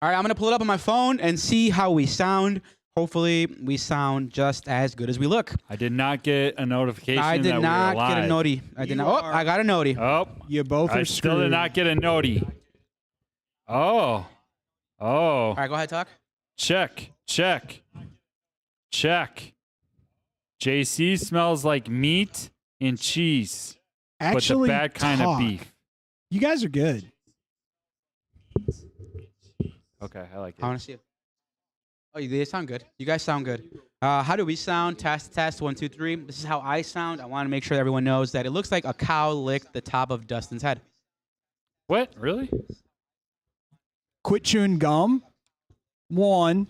All right, I'm going to pull it up on my phone and see how we sound. Hopefully, we sound just as good as we look. I did not get a notification. I did that not we were get a live. noti. I did not. Oh, I got a noti. Oh, You both are I screwed. still did not get a noti. Oh. All right, go ahead, talk. Check. JC smells like meat and cheese, Actually, but the bad kind talk. of beef. You guys are good. Okay, I like it. I want to see it. Oh, they sound good. You guys sound good. How do we sound? Test, 1, 2, 3. This is how I sound. I want to make sure everyone knows that it looks like a cow licked the top of Dustin's head. What? Really? Quit chewing gum. 1,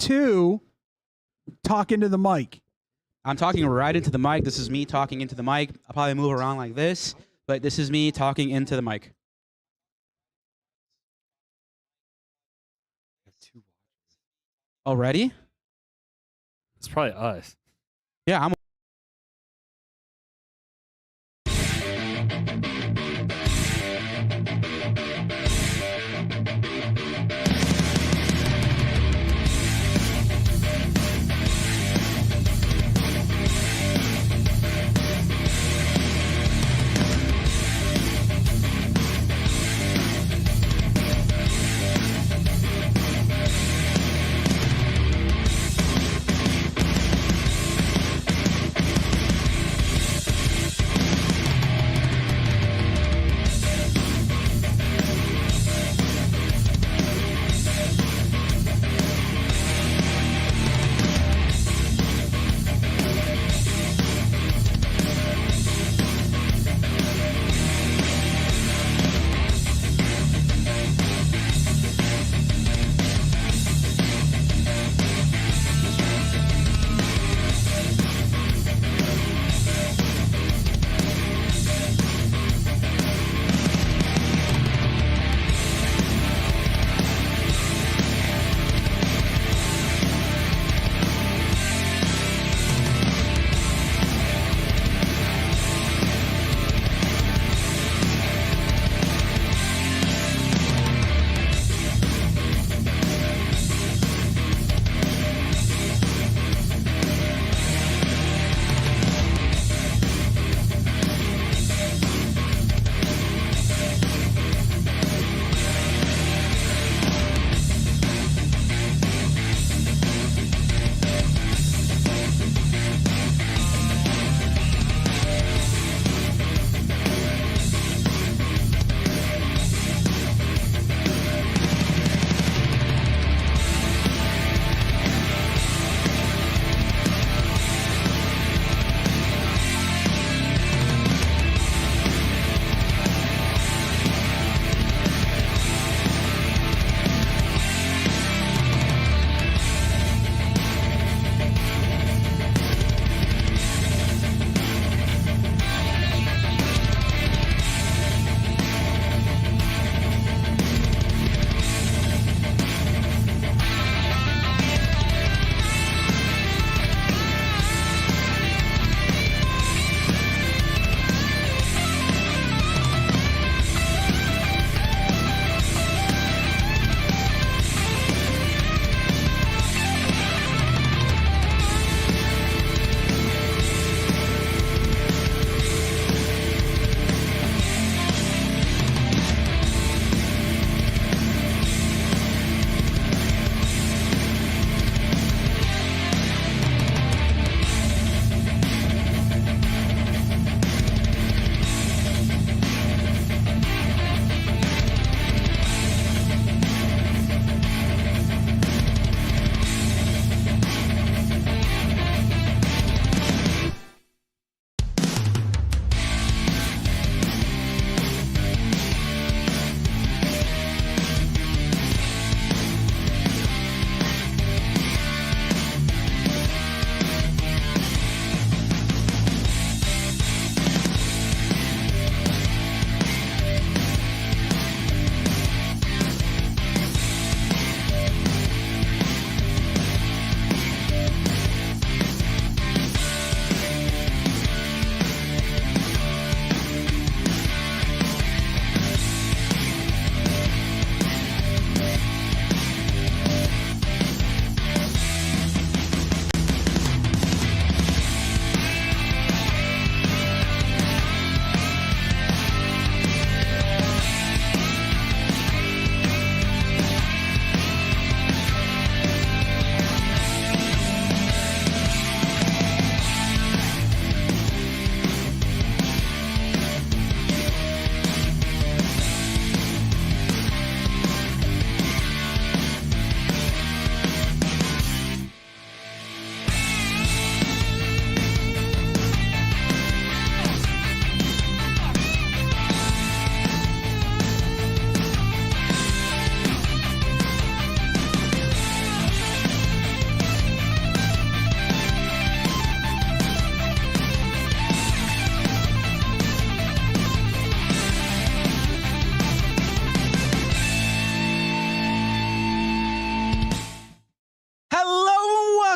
2, talk into the mic. I'm talking right into the mic. This is me talking into the mic. I'll probably move around like this, but this is me talking into the mic. Already? It's probably us. Yeah, I'm.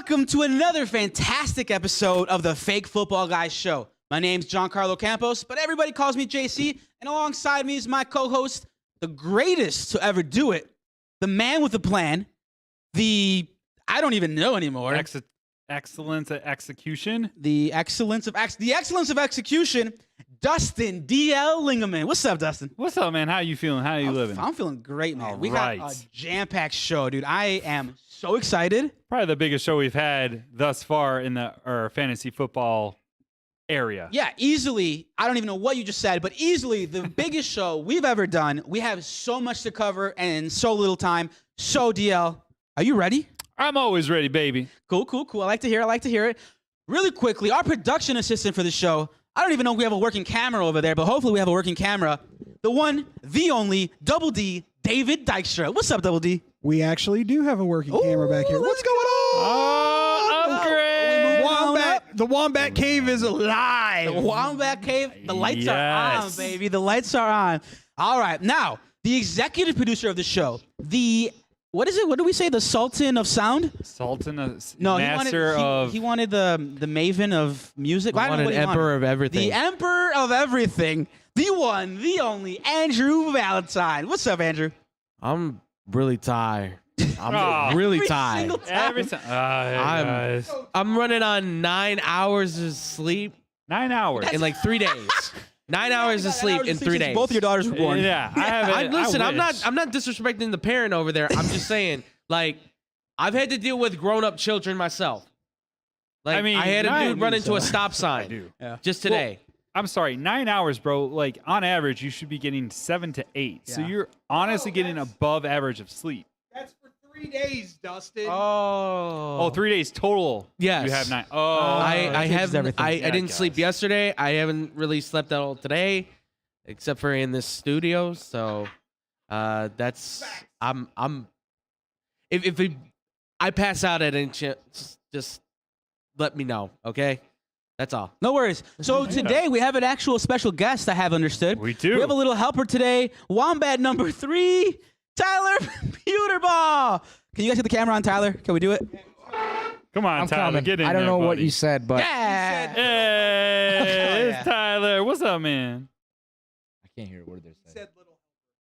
welcome to another fantastic episode of the Fake Football Guys Show. My name's Giancarlo Campos, but everybody calls me JC, and alongside me is my co-host, the greatest to ever do it, the man with the plan, I don't even know anymore. Excellence at execution. The excellence of execution, Dustin DL Lingaman. What's up, Dustin? What's up, man? How you feeling? How you living? I'm feeling great, man. All We got a right. jam-packed show, dude. I am so excited. Probably the biggest show we've had thus far in our fantasy football area. Yeah, easily. I don't even know what you just said, but easily the biggest show we've ever done. We have so much to cover and in so little time. So, DL, are you ready? I'm always ready, baby. Cool. I like to hear it. Really quickly, our production assistant for the show, I don't even know if we have a working camera over there, but hopefully we have a working camera. The one, the only, Double D, David Dykstra. What's up, Double D? We actually do have a working camera back here. What's going on? Oh, upgrade. The Wombat Cave is alive. The Wombat Cave, the lights are on, Yes. baby. The lights are on. All right, now, the executive producer of the show, what is it? What do we say? The Sultan of Sound? Sultan, Master of. He wanted the Maven of music. I don't know what he Emperor wanted. of everything. The Emperor of everything. The one, the only, Andrew Valentine. What's up, Andrew? I'm really tired. I'm Oh. really Every tired. single time. Every time. Guys. I'm running on 9 hours of sleep 9 hours. in like 3 days. 9 hours of sleep in 3 days. Both of your daughters were born. Yeah, I have it. Listen, I I'm not disrespecting the parent over there. I'm just saying, like, I've had to deal with grown-up children myself. Like, I mean, I had a I dude run into a so. stop I sign do. just today. I'm sorry, 9 hours, bro. Like, on average, you should be getting 7 to 8. So Yeah. you're honestly getting above average of sleep. That's for 3 days, Dustin. Oh, 3 days total. Yes. You have 9. Oh, I changes haven't. everything. I Yeah, didn't sleep guys. yesterday. I haven't really slept at all today, except for in this studio. So, that's if I pass out at any chance, just let me know, okay? That's all. No worries. So today we have an actual special guest, I have understood. We do. We have a little helper today. Wombat number 3, Tyler Pewterball. Can you guys get the camera on Tyler? Can we do it? come on, I'm Tyler, coming. get in I don't there, know what buddy. you said, but Yeah. Hey, it's Tyler. What's up, man? I can't hear a word they're saying.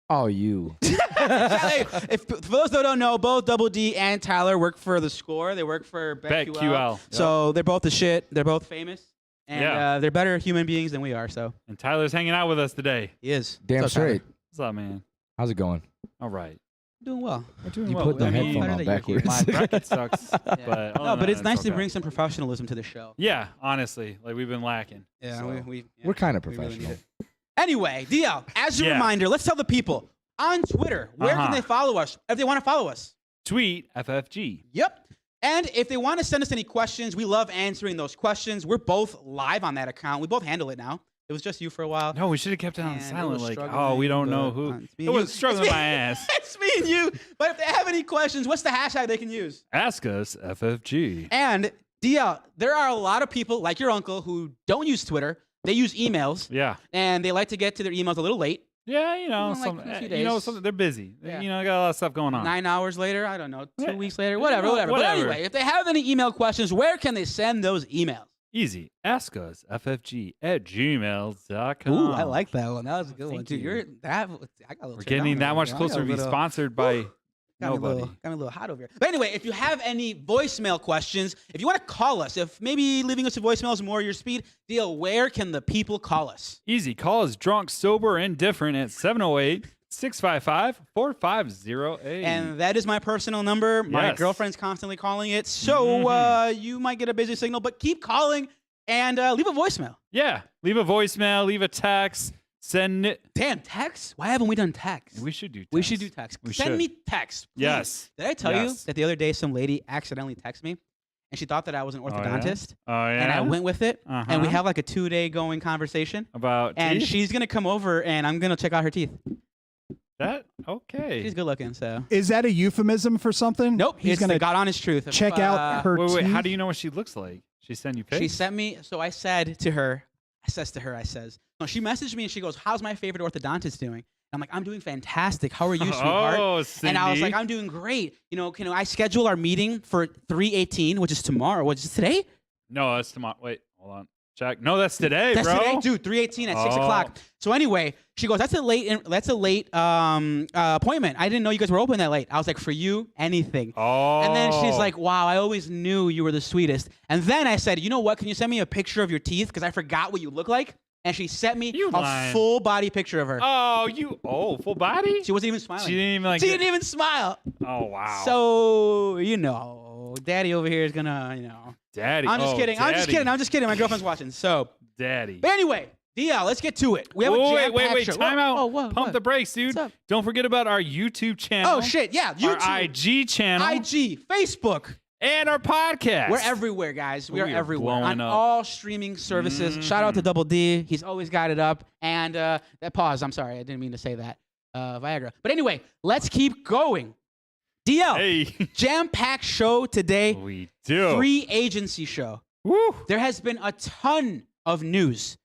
Oh, you. Hey, for those that don't know, both Double D and Tyler work for The Score. They work for BetQL. BetQL. So they're both the shit. They're both famous. And Yeah. they're better human beings than we are. So And Tyler's hanging out with us today. he is. Damn What's up, Tyler? straight. What's up, man? How's it going? All right. Doing well. We're doing You well. put the I mean, headphone better on that you're here. backwards. My bracket sucks, but other No, than but it's that, nice to okay. bring some professionalism to the show. Yeah, honestly, like we've been lacking. Yeah, So- yeah, We're kind of we really need professional. it. Anyway, DL, as a Yeah. reminder, let's tell the people on Twitter, where can Uh-huh. they follow us if they want to follow us? Tweet FFG. Yep. And if they want to send us any questions, we love answering those questions. We're both live on that account. We both handle it now. It was just you for a while. No, we should have kept it on And it silent. was Like, struggling, oh, we don't know but, who. it's me It and was you. struggling It's me- my ass. It's me and you. But if they have any questions, what's the hashtag they can use? Ask us FFG. And DL, there are a lot of people like your uncle who don't use Twitter. They use emails, Yeah. and they like to get to their emails a little late. Yeah, you know, Like some, a few you know, days. some, they're busy. Yeah. You know, got a lot of stuff going on. 9 hours later, I don't know, 2 Yeah. weeks later, whatever. But Whatever. anyway, if they have any email questions, where can they send those emails? Easy. Ask us FFG@gmail.com. Ooh, I like that one. That was a good one Thank too. you. I got a little. We're turned getting on that over much here. I closer got to a be little- sponsored by Got me, nobody. got me a little hot over here. But anyway, if you have any voicemail questions, if you want to call us, if maybe leaving us a voicemail is more your speed, deal, where can the people call us? Easy. Call us drunk, sober, indifferent at 708-655-4508. And that is my personal number. My Yes. girlfriend's constantly calling it. So you might get a busy signal, but keep calling and leave a voicemail. yeah, leave a voicemail, leave a text, send it. Damn, text? Why haven't we done text? We should do text. We should do text. We Send should. me text. Please. Yes. Did I tell you Yes. that the other day some lady accidentally texted me and she thought that I was an yeah? orthodontist? Oh, yeah? And I went with it. And we Uh-huh. have like a 2-day going conversation. About And teeth? she's going to come over and I'm going to check out her teeth. That? Okay. She's good looking, so. Is that a euphemism for something? Nope. He's it's gonna the God honest truth. check out her Wait, teeth. how do you know what she looks like? She sent you pics? She sent me, so I said to her, no, she messaged me and she goes, how's my favorite orthodontist doing? And I'm like, I'm doing fantastic. How are you, sweetheart? Oh, and I was Cindy. like, I'm doing great. You know, can I schedule our meeting for 3/18, which is tomorrow? Which is today? No, that's tomorrow. Wait, hold on. Check. No, that's today, That's bro. today, dude. 3/18 at 6 Oh. o'clock. So anyway, she goes, that's a late appointment. I didn't know you guys were open that late. I was like, for you, anything. Oh. And then she's like, wow, I always knew you were the sweetest. And then I said, you know what? Can you send me a picture of your teeth? Because I forgot what you look like. And she sent me You a lying. full body picture of her. Full body? She wasn't even smiling. She didn't even like. She didn't even smile. Oh wow. So, you know, daddy over here is going to, you know. Daddy. I'm just Oh, kidding. I'm just daddy. kidding. I'm just kidding. My girlfriend's watching. So, Daddy. but anyway, DL, let's get to it. We have a Wait. jam-packed show. Time out. Oh, what? Pump What? the brakes, dude. What's up? Don't forget about our YouTube channel. Oh, shit. Yeah. YouTube. Our IG channel. IG. Facebook. And our podcast. We're everywhere, guys. We are everywhere blowing on up. all streaming services. Shout out to Double D. He's always got it up. And that pause. I'm sorry. I didn't mean to say that. Viagra. But anyway, let's keep going. DL. Hey. Jam-packed show today. We do. Free agency show. Woo. There has been a ton of news.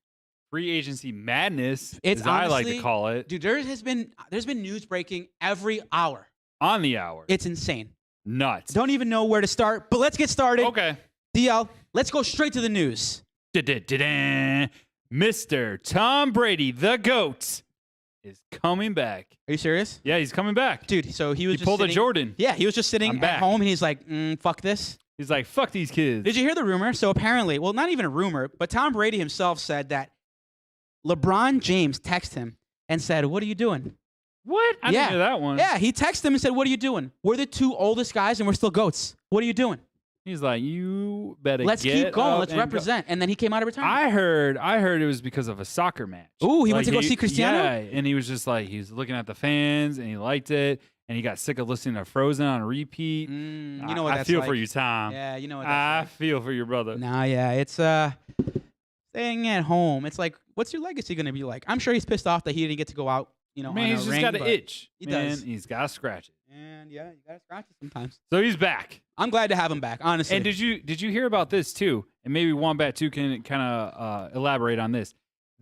Free agency madness, It's as I like to honestly- call it, Dude, there's been news breaking every hour. on the hour. It's insane. Nuts. Don't even know where to start, but let's get started. Okay. DL, let's go straight to the news. Da-da-da-da. Mr. Tom Brady, the GOAT, is coming back. Are you serious? Yeah, he's coming back. Dude, so he was He just pulled a sitting, Jordan. Yeah, he was just sitting I'm at back. home and he's like, fuck this. He's like, fuck these kids. Did you hear the rumor? So apparently, well, not even a rumor, but Tom Brady himself said that LeBron James texted him and said, what are you doing? What? I Yeah. didn't hear that one. Yeah, he texted him and said, what are you doing? We're the two oldest guys and we're still GOATs. What are you doing? He's like, you better Let's get keep going. up Let's and go." represent. And then he came out of retirement. I heard it was because of a soccer match. Ooh, he went to go see Cristiano? Yeah, and he was just like, he was looking at the fans and he liked it, and he got sick of listening to Frozen on repeat. you know what I that's feel like. for you, Tom. Yeah, you know what I that's feel for your brother. like. Nah, yeah, it's staying at home. It's like, what's your legacy going to be like? I'm sure he's pissed off that he didn't get to go out, you know, Man, on he's a just ring, got an but- itch. He Man, does. he's got to scratch it. And yeah, you got to scratch it sometimes. So he's back. I'm glad to have him back, honestly. And did you hear about this too? And maybe Wombat 2 can kind of elaborate on this.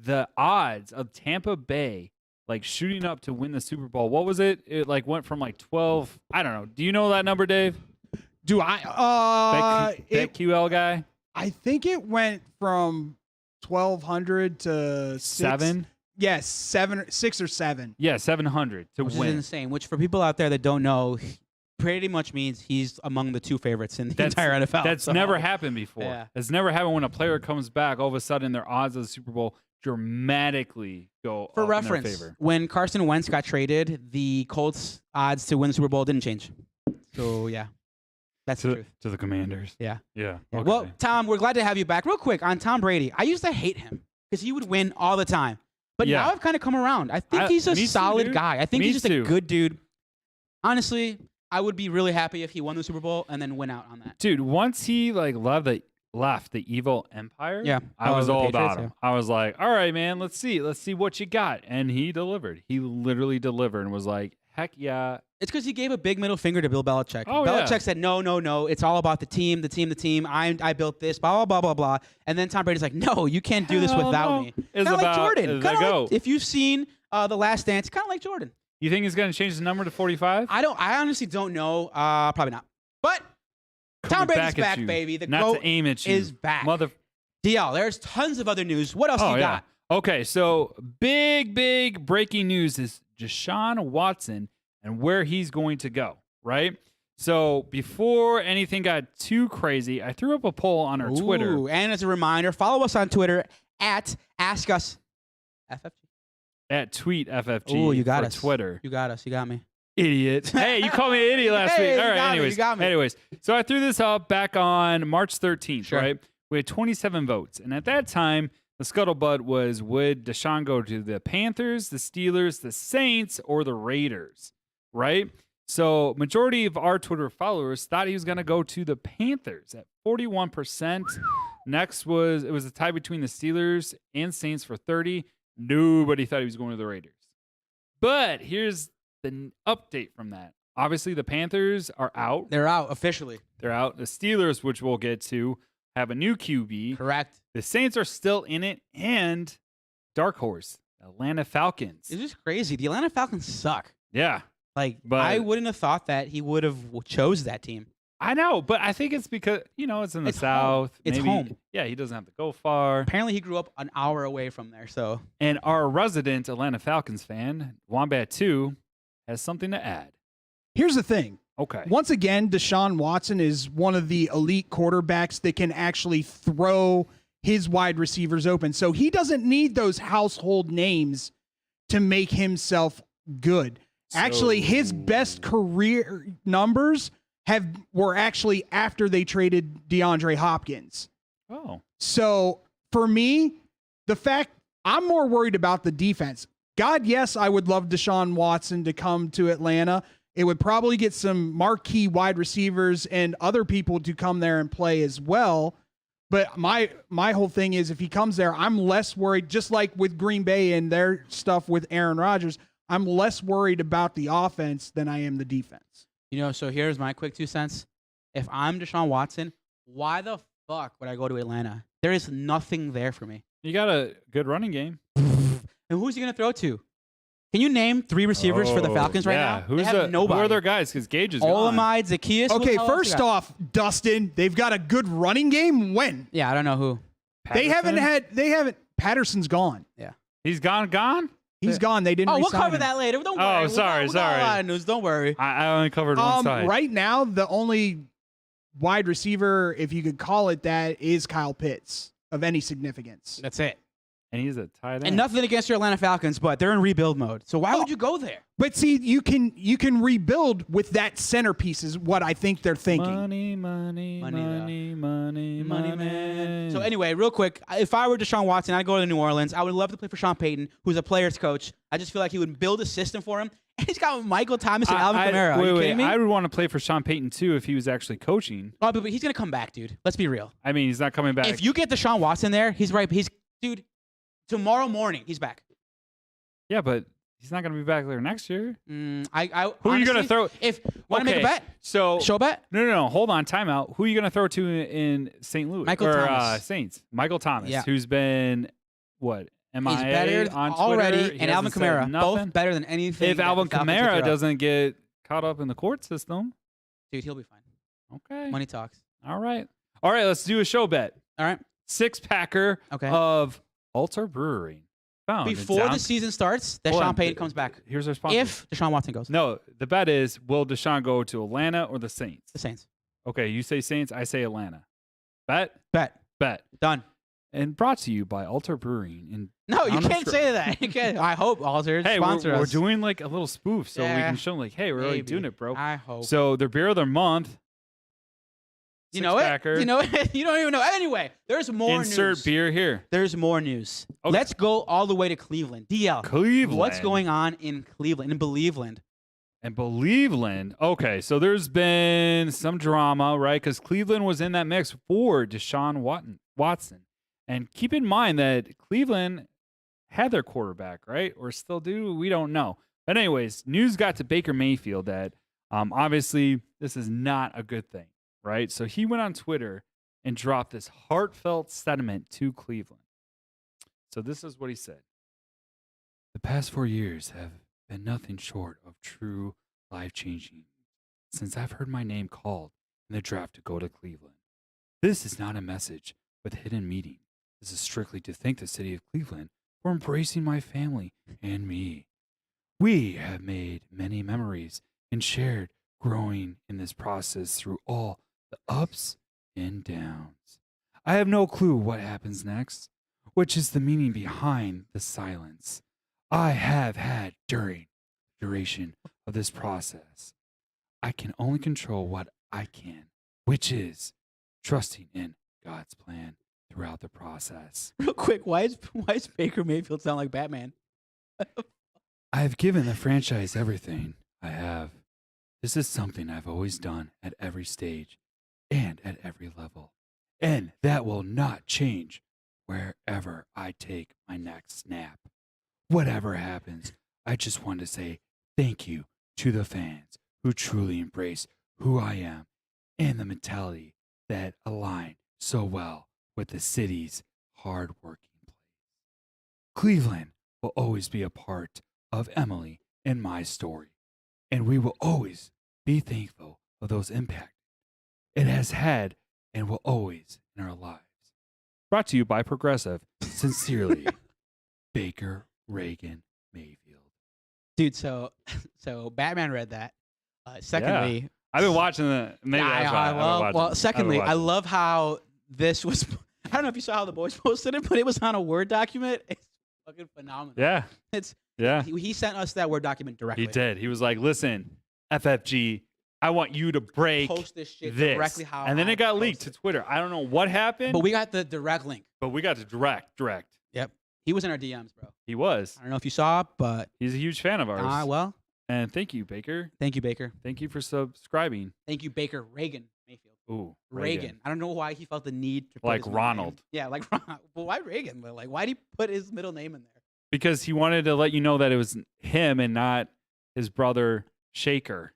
The odds of Tampa Bay like shooting up to win the Super Bowl. What was it? It like went from like 12. I don't know. Do you know that number, Dave? Do I? BetQL guy? I think it went from 1,200 to 7? Yes, 6 or 7. Yeah, 700 to which is win. insane, which for people out there that don't know, pretty much means he's among the two favorites in the entire NFL. That's so- never happened before. Yeah. That's never happened when a player comes back. All of a sudden, their odds of the Super Bowl dramatically go For up in their reference, favor. when Carson Wentz got traded, the Colts' odds to win the Super Bowl didn't change. So, yeah, that's the truth. To the Commanders. Yeah. Yeah. Yeah. Okay. Well, Tom, we're glad to have you back. Real quick on Tom Brady. I used to hate him because he would win all the time. But Yeah. now I've kind of come around. I think he's a me too, solid dude. guy. I think Me he's just too. a good dude. Honestly, I would be really happy if he won the Super Bowl and then went out on that. Dude, once he like left the evil empire, Yeah. I was the all Patriots, about him. I was like, all right, man, let's see what you got. And he delivered. He literally delivered and was like, heck yeah. It's because he gave a big middle finger to Bill Belichick. Oh, Belichick yeah. said, no. It's all about the team. I built this, blah, blah, blah, blah, blah. And then Tom Brady's like, no, you can't do this Hell without no. me. It's Kind of like about Jordan. the Kinda like, GOAT. if you've seen The Last Dance, kind of like Jordan. You think he's gonna change the number to 45? I honestly don't know. Probably not. But Tom Coming Brady's at back, you. baby. The Not GOAT to aim at you. is back. Mother. DL, there's tons of other news. What else Oh, you yeah. got? Okay, so big breaking news is Deshaun Watson and where he's going to go, right? So before anything got too crazy, I threw up a poll on our Twitter. Ooh, and as a reminder, follow us on Twitter at AskUsFFG. At tweet FFG Ooh, you got for us. Twitter. You got us. You got me. Idiot. Hey, you called me an idiot last Hey, week. All you right, got me, anyways. you got me. Anyways, so I threw this up back on March 13th, Sure. right? We had 27 votes. And at that time, the scuttlebutt was, would Deshaun go to the Panthers, the Steelers, the Saints, or the Raiders, right? So majority of our Twitter followers thought he was going to go to the Panthers at 41%. Next was a tie between the Steelers and Saints for 30. Nobody thought he was going to the Raiders. But here's the update from that. Obviously, the Panthers are out. They're out officially. They're out. The Steelers, which we'll get to, have a new QB. Correct. The Saints are still in it, and Dark Horse, Atlanta Falcons. It's just crazy. The Atlanta Falcons suck. Yeah, Like, But- I wouldn't have thought that he would have chose that team. I know, but I think it's because it's in the It's home. South. It's Maybe, home. Yeah, he doesn't have to go far. Apparently, he grew up an hour away from there. So And our resident Atlanta Falcons fan, Wombat 2, has something to add. Here's the thing. Okay. Once again, Deshaun Watson is one of the elite quarterbacks that can actually throw his wide receivers open. So he doesn't need those household names to make himself good. Actually, his best career numbers were actually after they traded DeAndre Hopkins. Oh. So for me, the fact I'm more worried about the defense. God, yes, I would love Deshaun Watson to come to Atlanta. It would probably get some marquee wide receivers and other people to come there and play as well. But my whole thing is if he comes there, I'm less worried, just like with Green Bay and their stuff with Aaron Rodgers, I'm less worried about the offense than I am the defense. so here's my quick 2 cents. If I'm Deshaun Watson, why the fuck would I go to Atlanta? There is nothing there for me. You got a good running game. And who's he gonna throw to? Can you name 3 receivers for the Falcons right now? Who's they have nobody. Who are their guys? Because Gage is gone. Olamide, Zacchaeus. Okay, who the hell else first you got? off, Dustin, they've got a good running game. When? Yeah, I don't know who. They Patterson? haven't Patterson's gone. He's gone? He's gone. They didn't Oh, we'll re-sign cover him. that later. Don't Oh, worry. sorry, we got a lot of news. Don't worry. I only covered one side. Right now, the only wide receiver, if you could call it that, is Kyle Pitts of any significance. That's it. And he's a tight end. And nothing against your Atlanta Falcons, but they're in rebuild mode. So why would you go there? But see, you can rebuild with that centerpiece is what I think they're thinking. Money, Money, man. So anyway, real quick, if I were Deshaun Watson, I'd go to New Orleans. I would love to play for Sean Payton, who's a player's coach. I just feel like he would build a system for him. And he's got Michael Thomas and Alvin Kamara. Are you kidding me? I would want to play for Sean Payton too if he was actually coaching. Oh, but he's gonna come back, dude. Let's be real. I mean, he's not coming back. If you get Deshaun Watson there, he's right. Dude. Tomorrow morning, he's back. Yeah, but he's not going to be back there next year. Who Who are you going to throw? If want to make a bet, So show a bet. No. Hold on, timeout. Who are you going to throw to in St. Louis? Michael Thomas. Saints. Michael Thomas, Yeah. who's been what? MIA He's better on Twitter. already, He and Alvin hasn't said Kamara, nothing. both better than anything. If that Alvin the Falcons could Kamara throw. doesn't get caught up in the court system, dude, he'll be fine. okay. Money talks. All right. Let's do a show bet. All right. 6-packer Okay. of Altar Brewing. Found in Before down- the season starts, Hold Deshaun on. Payton comes back. Here's our sponsor. If Deshaun Watson goes, No, the bet is will Deshaun go to Atlanta or the Saints? the Saints. Okay, you say Saints, I say Atlanta. Bet? Bet. Done. And brought to you by Altar Brewing. And No, you I'm not can't sure- say that. You can't. I hope Alter Hey, sponsor we're us. doing like a little spoof so we Yeah. can show them like, hey, we're really Maybe. doing it, bro. I hope. So their beer of the month. You know it. 6-packer. You know it. You don't even know. Anyway, there's more Insert news. beer here. There's more news. Okay. Let's go all the way to Cleveland. DL. Cleveland. What's going on in Cleveland? In Believeland. And Believeland. Okay, so there's been some drama, right? Because Cleveland was in that mix for Deshaun Watson. And keep in mind that Cleveland had their quarterback, right? Or still do. We don't know. But anyways, news got to Baker Mayfield that obviously this is not a good thing, right? So he went on Twitter and dropped this heartfelt sentiment to Cleveland. So this is what he said. The past 4 years have been nothing short of true life-changing since I've heard my name called in the draft to go to Cleveland. This is not a message with hidden meaning. This is strictly to thank the city of Cleveland for embracing my family and me. We have made many memories and shared growing in this process through all the ups and downs. I have no clue what happens next, which is the meaning behind the silence I have had during the duration of this process. I can only control what I can, which is trusting in God's plan throughout the process. Real quick, why is Baker Mayfield sound like Batman? I have given the franchise everything I have. This is something I've always done at every stage and at every level. And that will not change wherever I take my next snap. Whatever happens, I just want to say thank you to the fans who truly embrace who I am and the mentality that align so well with the city's hard-working place. Cleveland will always be a part of Emily and my story. And we will always be thankful of those impacts it has had and will always in our lives. Brought to you by Progressive. Sincerely, Baker Reagan Mayfield. Dude, so Batman read that. Secondly, I've been watching the. Maybe that's why. I've been watching. well, secondly, I watching. love how this was. I don't know if you saw how the boys posted it, but it was on a Word document. It's fucking phenomenal. Yeah. It's Yeah. he sent us that Word document directly. He did. He was like, "Listen, FFG, I want you to break Post this shit this." directly how and then I it got leaked posted. to Twitter. I don't know what happened, But we got the direct link. but we got to direct. Yep. He was in our DMs, bro. He was. I don't know if you saw, but He's a huge fan of ours. well, And thank you, Baker. thank you, Baker. Thank you for subscribing. Thank you, Baker Reagan Mayfield. Ooh, Reagan. I don't know why he felt the need to put Like his middle Ronald. name. Yeah, like Ronald. Well, why Reagan? But like, why did he put his middle name in there? Because he wanted to let you know that it was him and not his brother Shaker.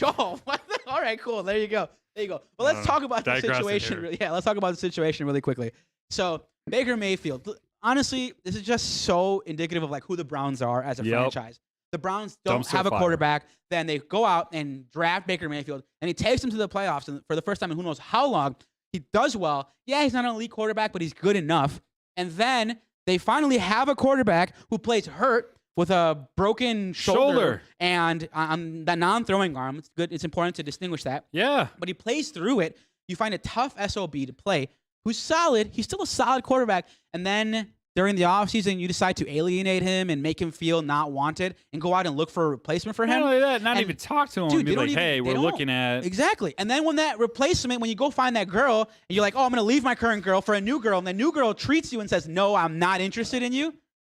Oh, what all right, cool. There you go. There you go. Well, let's talk about the digressing situation. here. Yeah, let's talk about the situation really quickly. So Baker Mayfield. Honestly, this is just so indicative of like who the Browns are as a Yep. franchise. The Browns don't Dumpster have a fire. quarterback. Then they go out and draft Baker Mayfield, and he takes them to the playoffs and for the first time in who knows how long. He does well. Yeah, he's not an elite quarterback, but he's good enough. And then they finally have a quarterback who plays hurt with a broken shoulder. And on that non-throwing arm. It's good. It's important to distinguish that. Yeah. But he plays through it. You find a tough SOB to play who's solid. He's still a solid quarterback. And then during the offseason, you decide to alienate him and make him feel not wanted and go out and look for a replacement for him. Not only that, not And- even talk to him Dude, and be they don't like, even- hey, they we're don't. looking at. Exactly. And then when that replacement, when you go find that girl and you're like, oh, I'm going to leave my current girl for a new girl, and the new girl treats you and says, no, I'm not interested in you.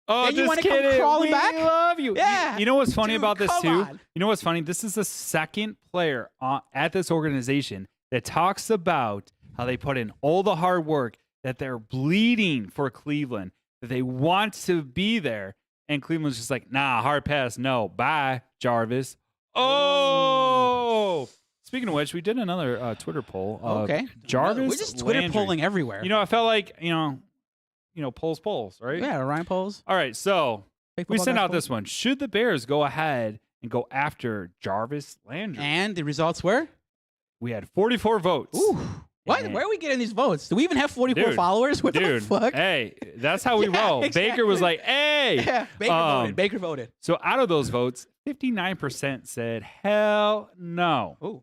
Oh, Then you just wanna come kidding. crawling We back? love you. Yeah. You know what's funny Dude, about this come too? on. You know what's funny? This is the second player at this organization that talks about how they put in all the hard work, that they're bleeding for Cleveland, that they want to be there, and Cleveland's just like, nah, hard pass, no, bye, Jarvis. Oh. Speaking of which, we did another Twitter poll. Okay. Jarvis. We're just Twitter Landry. polling everywhere. You know, I felt like, polls, right? Yeah, Ryan polls. All right, so Fake we football sent guys out polls. this one. Should the Bears go ahead and go after Jarvis Landry? And the results were? We had 44 votes. Ooh. What? Yeah. Where are we getting these votes? Do we even have 44 Dude, followers? What Dude, the fuck? hey, that's how we Yeah, roll. Baker was exactly. like, hey. Yeah, Baker voted. Baker voted. So out of those votes, 59% said, hell no. Ooh.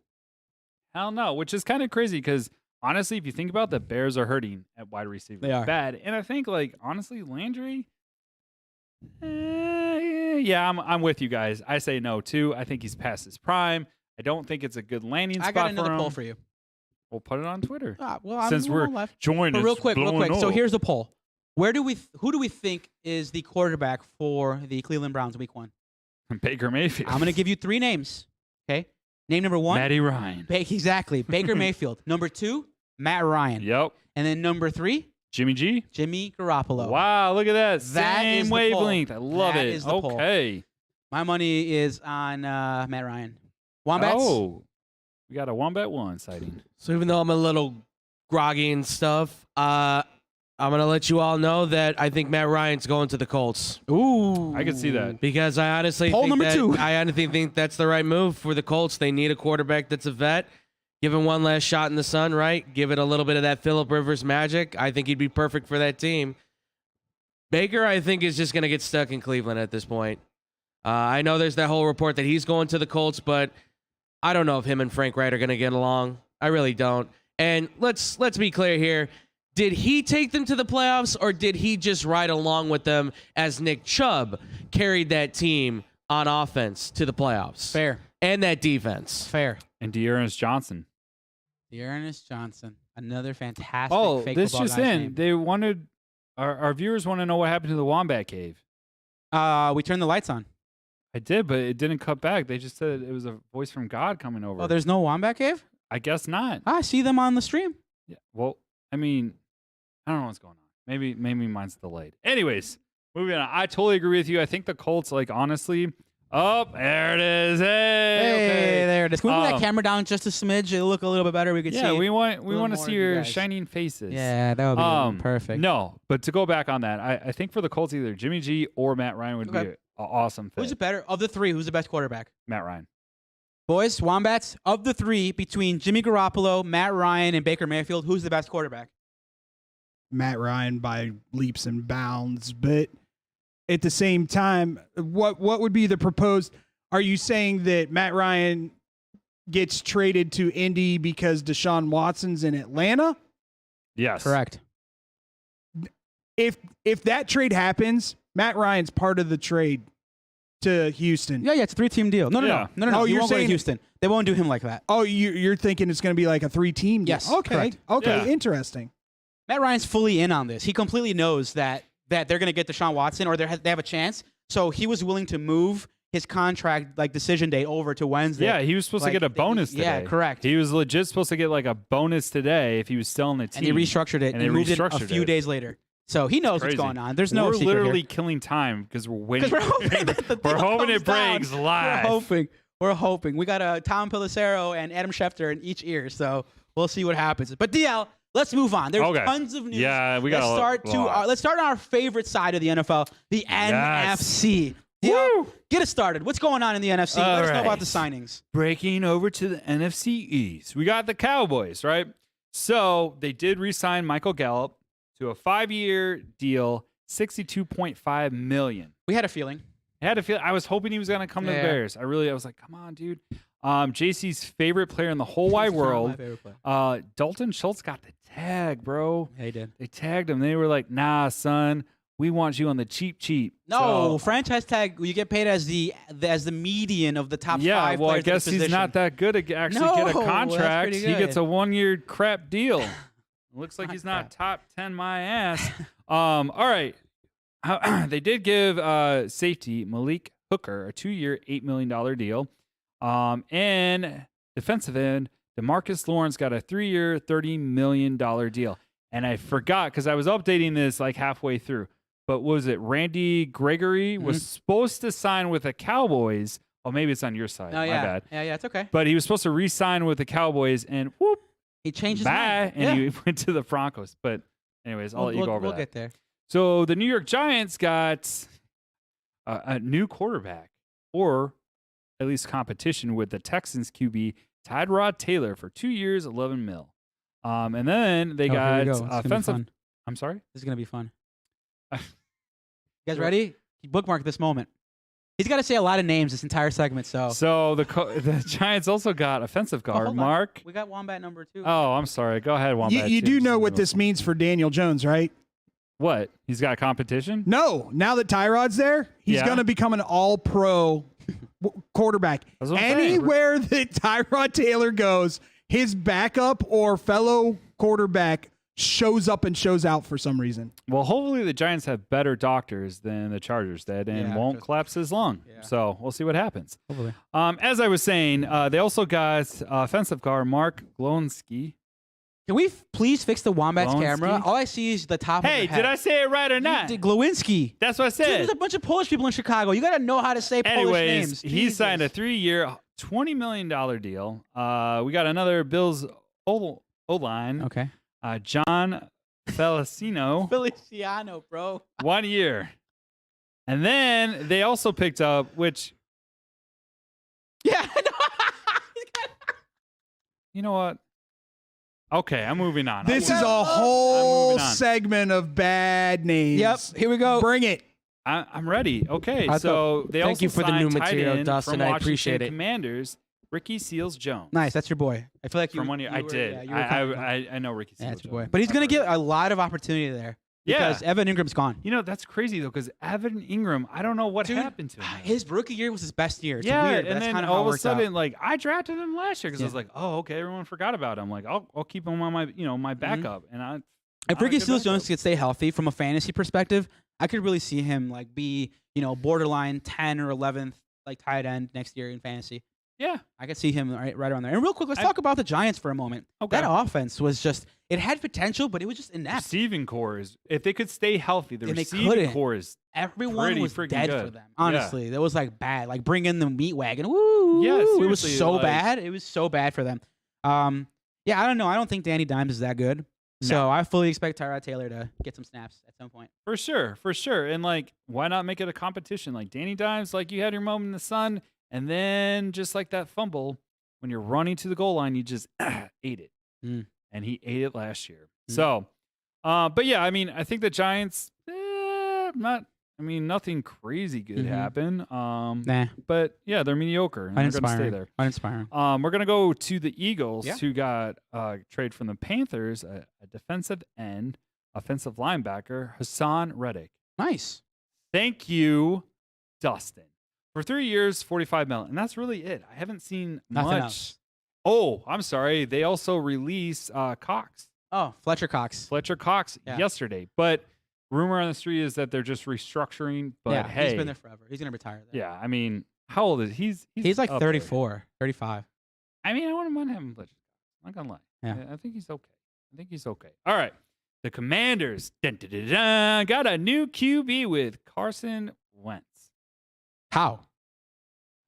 Hell no, which is kind of crazy because honestly, if you think about it, the Bears are hurting at wide receiver. They are. Bad. And I think, like, honestly, Landry, yeah, I'm with you guys. I say no, too. I think he's past his prime. I don't think it's a good landing spot I got for another him. poll for you. We'll put it on Twitter. Well, Since I'm we're left. joining But us. real quick. So up. here's the poll. Who do we think is the quarterback for the Cleveland Browns week 1? Baker Mayfield. I'm going to give you 3 names. Okay? Name number 1. Matty Ryan. Exactly. Baker Mayfield. Number 2, Matt Ryan. Yep. And then number 3, Jimmy G. Jimmy Garoppolo. Wow, look at that. That Same is the poll. wavelength. I love That it. is the poll. Okay. My money is on Matt Ryan. Wombats? Oh, we got a 1-bet-1 sighting. So even though I'm a little groggy and stuff, I'm gonna let you all know that I think Matt Ryan's going to the Colts Ooh. I can see that. because I honestly Poll think number that, 2. I honestly think that's the right move for the Colts. They need a quarterback that's a vet. Give him one last shot in the sun, right? Give it a little bit of that Phillip Rivers magic. I think he'd be perfect for that team. Baker, I think, is just gonna get stuck in Cleveland at this point. I know there's that whole report that he's going to the Colts, but I don't know if him and Frank Wright are going to get along. I really don't. And let's be clear here. Did he take them to the playoffs, or did he just ride along with them as Nick Chubb carried that team on offense to the playoffs? Fair. And that defense. Fair. And Dearness Johnson. Dearness Johnson. Another fantastic Oh, fake this football just guy's in. name. They wanted our viewers want to know what happened to the Wombat Cave. We turned the lights on. I did, but it didn't cut back. They just said it was a voice from God coming over. Oh, there's no Wombat Cave? I guess not. I see them on the stream. Yeah. Well, I mean, I don't know what's going on. Maybe mine's delayed. Anyways, moving on. I totally agree with you. I think the Colts, like, honestly, Oh, there it is. Hey, there it is. Can we move that Um, camera down just a smidge? It'll look a little bit better. We can yeah, see. we want little to more see of you your guys. shining faces. Yeah, that would be perfect. No, but to go back on that, I think for the Colts, either Jimmy G or Matt Ryan would be Okay. an awesome fit. Who's the better of the three? Who's the best quarterback? Matt Ryan. Boys, Wombats, of the three between Jimmy Garoppolo, Matt Ryan, and Baker Mayfield, who's the best quarterback? Matt Ryan by leaps and bounds, but at the same time, what would be the proposed? Are you saying that Matt Ryan gets traded to Indy because Deshaun Watson's in Atlanta? Yes. Correct. If that trade happens, Matt Ryan's part of the trade to Houston. Yeah, it's a 3-team deal. No. Oh, He you're won't go to saying- Houston. They won't do him like that. Oh, you're thinking it's going to be like a 3-team deal? Yes, Okay. correct. Okay. Yeah. Interesting. Matt Ryan's fully in on this. He completely knows that they're going to get Deshaun Watson or they have a chance. So he was willing to move his contract decision date over to Wednesday. Yeah, he was supposed to get a bonus today. Yeah, correct. He was legit supposed to get like a bonus today if he was still on the team. And he restructured it And and they moved it a restructured few it. days later. So he knows what's Crazy. going on. There's no We're secret literally here. killing time because we're waiting. 'Cause we're hoping that the We're deal hoping it comes down. breaks live. We're hoping. We got Tom Pelissero and Adam Schefter in each ear, so we'll see what happens. But DL, let's move on. There's Okay. tons of news. Yeah, we got let's start on our favorite side of the NFL, the NFC. DL, get us started. What's going on in the NFC? All Let us know right. about the signings. Breaking over to the NFC East. We got the Cowboys, right? So they did re-sign Michael Gallup to a 5-year deal, $62.5 million. We had a feeling. I was hoping he was going to come to the Yeah. Bears. I was like, come on, dude. JC's favorite player in the whole wide He's not my world. favorite player. Dalton Schultz got the tag, bro. Yeah, he did. They tagged him. They were like, nah, son, we want you on the cheap. No, So, franchise tag. You get paid as the median of the top yeah, five. well, I players in the guess he's position. not that good to actually No, get a that's contract. pretty He gets good. a 1-year crap deal. Looks like Not he's not crap. top 10 my ass. All right. They did give safety Malik Hooker a 2-year, $8 million deal. And defensive end, DeMarcus Lawrence got a 3-year, $30 million deal. And I forgot because I was updating this like halfway through. But was it Randy Gregory was supposed to sign with the Cowboys? Oh, maybe it's on your side. No, My yeah, bad. yeah, it's okay. But he was supposed to re-sign with the Cowboys, and whoop, He changed his bye, mind. and he went to the Broncos. But anyways, I'll let you go over We'll that. get there. So the New York Giants got a new quarterback, or at least competition with the Texans QB Tyrod Taylor for 2 years, $11 million. And then they Here got we go. It's gonna be offensive. fun. I'm sorry. This is gonna be fun. You guys ready? Bookmark this moment. He's got to say a lot of names this entire segment. So So the Giants also got offensive guard hold on. Mark. we got Wombat number 2. Oh, I'm sorry. Go ahead, Wombat. You do James. know what this means for Daniel Jones, right? What? He's got competition? No. Now that Tyrod's there, he's Yeah. going to become an all-pro quarterback. That's what I'm saying. Anywhere that Tyrod Taylor goes, his backup or fellow quarterback shows up and shows out for some reason. Well, hopefully the Giants have better doctors than the Chargers did and Yeah, won't just- collapse as long. Yeah. So we'll see what happens. Hopefully. As I was saying, they also got offensive guard Mark Glowinski. Can we please fix the Wombat's Glowinski? camera? All I see is the top Hey, of the did I say it right or not? Glowinski. That's what I Dude, said. there's a bunch of Polish people in Chicago. You got to know how to say Polish Anyways, names. he signed a Jesus. 3-year, $20 million deal. We got another Bills O-line, Okay. John Feliciano, Feliciano, bro. 1 year. And then they also picked up, which, Yeah. you know what? Okay, I'm moving on. This I'm is moving- a whole moving on. segment of bad names. Yep. Here we go. Bring it. I'm ready. Okay, I so they Thank also you for the new signed tight material, end Dustin. from I Washington appreciate it. Commanders, Ricky Seals-Jones. Nice. That's your boy. I feel like you From 1 year. you I were- did. yeah, you were kind of- I know Ricky Yeah, that's Seals-Jones. your boy. But he's going to I've get heard. a lot of opportunity there. Yeah. Because Evan Ingram's gone. You know, that's crazy, though, because Evan Ingram, I don't know what Dude, happened to him. His rookie year was his best year. It's yeah, weird. But and that's then kind of how all it of a works out. sudden, like, I drafted him last year because I was Yeah. like, oh, okay, everyone forgot about him. Like, I'll keep him on my, my backup. And I If not a Ricky good Seals Jones backup. could stay healthy from a fantasy perspective, I could really see him like be, borderline 10 or 11th like tight end next year in fantasy. Yeah. I could see him right around there. And real quick, let's talk about the Giants for a moment. Okay. That offense was just, it had potential, but it was just inept. Receiving core is, if they could stay healthy, the And they receiving couldn't. core is Everyone pretty was freaking dead good. for them. Honestly, that was like bad. Like bring in the meat wagon. Woo! Yeah, it was seriously, so like- bad. It was so bad for them. Yeah, I don't know. I don't think Danny Dimes is that good. So I fully expect Tyrod Taylor to get some snaps at some point. For sure. And like, why not make it a competition? Like Danny Dimes, like you had your moment in the sun, and then just like that fumble, when you're running to the goal line, you just ate it. Mm. And he ate it last year. Mm. So, but yeah, I mean, I think the Giants, nothing crazy good Mhm. happened. Nah, But yeah, they're mediocre. And they're going to stay uninspiring. there. Uninspiring. We're going to go to the Eagles, Yeah. who got trade from the Panthers, a defensive end, offensive linebacker, Hassan Reddick. Nice. Thank you, Dustin. For 3 years, $45 million. And that's really it. I haven't seen Nothing much. else. Oh, I'm sorry. They also released Cox, Oh, Fletcher Cox. Fletcher Cox, Yeah. yesterday. But rumor on the street is that they're just restructuring. But yeah, hey, he's been there forever. He's gonna retire there. yeah, I mean, how old is he? He's like up there. 34, 35. I mean, I wouldn't mind having Fletcher Cox. I'm not going to lie. Yeah. I think he's okay. All right. The Commanders got a new QB with Carson Wentz. How?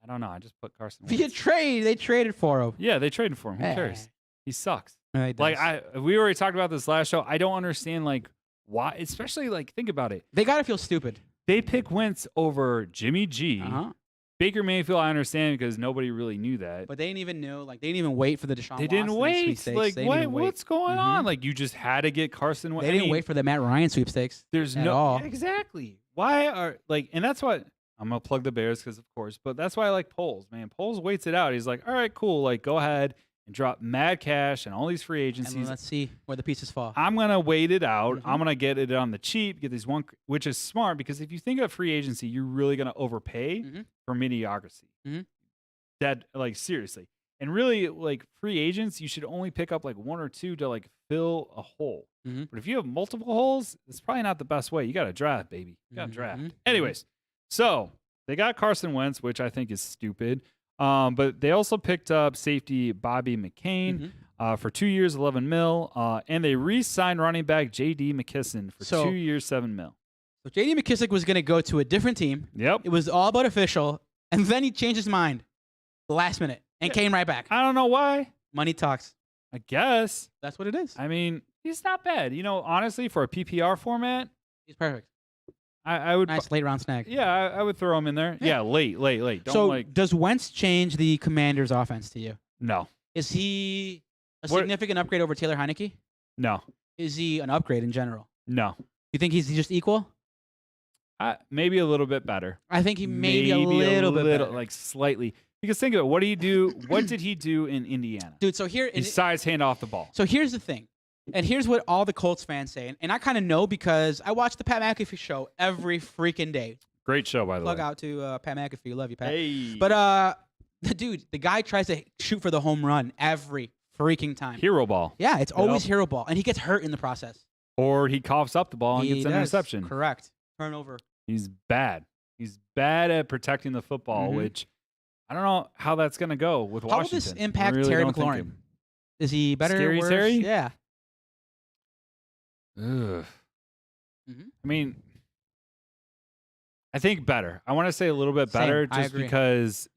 I don't know. I just put Carson Via Wentz. trade, they traded for him. Yeah, they traded for him. Who Eh. cares? He sucks. Yeah, he Like does. we already talked about this last show. I don't understand like why, especially like think about it. They gotta feel stupid. They pick Wentz over Jimmy G. Uh-huh. Baker Mayfield, I understand because nobody really knew that. But they didn't even know. Like they didn't even wait for the Deshaun. They didn't Watson wait. sweepstakes. Like They didn't even wait. what's going Mhm. on? Like you just had to get Carson Wentz. They didn't wait for the Matt Ryan sweepstakes. There's at no all. exactly. Why are like, and that's why I'm gonna plug the Bears because of course, but that's why I like Poles. Man, Poles waits it out. He's like, all right, cool. Like, go ahead and drop mad cash and all these free And agencies. let's see where the pieces fall. I'm gonna wait it out. Mhm. I'm gonna get it on the cheap. Get these one, which is smart because if you think of free agency, you're really gonna overpay Mhm. for mediocrity. Mhm. That like seriously, and really like free agents, you should only pick up like one or two to like fill a hole. Mhm. But if you have multiple holes, it's probably not the best way. You got to draft, baby. You got to Mhm. draft. Mhm. Anyways, so they got Carson Wentz, which I think is stupid. But they also picked up safety Bobby McCain for 2 years, $11 million, and they re-signed running back J.D. McKisson for So- 2 years, $7 million. So J.D. McKissick was gonna go to a different team. Yep. It was all but official, and then he changed his mind the last minute and Yeah. came right back. I don't know why. Money talks. I guess. That's what it is. I mean, he's not bad. You know, honestly, for a PPR format, He's perfect. I would. Nice late round snag. Yeah, I would throw him in there. Yeah, late. Don't So like. does Wentz change the Commanders' offense to you? No. Is he a What- significant upgrade over Taylor Heineke? No. Is he an upgrade in general? No. You think he's just equal? Maybe a little bit better. I think he maybe a little bit better. like slightly. Because think of it. What do you do? What did he do in Indiana? Dude, so here Besides hand off the ball. So here's the thing. And here's what all the Colts fans say. And I kind of know because I watch the Pat McAfee show every freaking day. Great show, by the Plug way. out to Pat McAfee. Love you, Pat. Hey. But the guy tries to shoot for the home run every freaking time. Hero ball. Yeah, it's always Yep. hero ball. And he gets hurt in the process. Or he coughs up the ball and He gets an does. interception. Correct. Turnover. He's bad. He's bad at protecting the football, Mhm. which I don't know how that's going to go with How will Washington. this I impact really Terry don't think McLaurin? Is he better Scary or worse? Terry? Yeah. Ugh. Mhm. I mean, I think better. I want to say a little bit Same. better I just agree. because,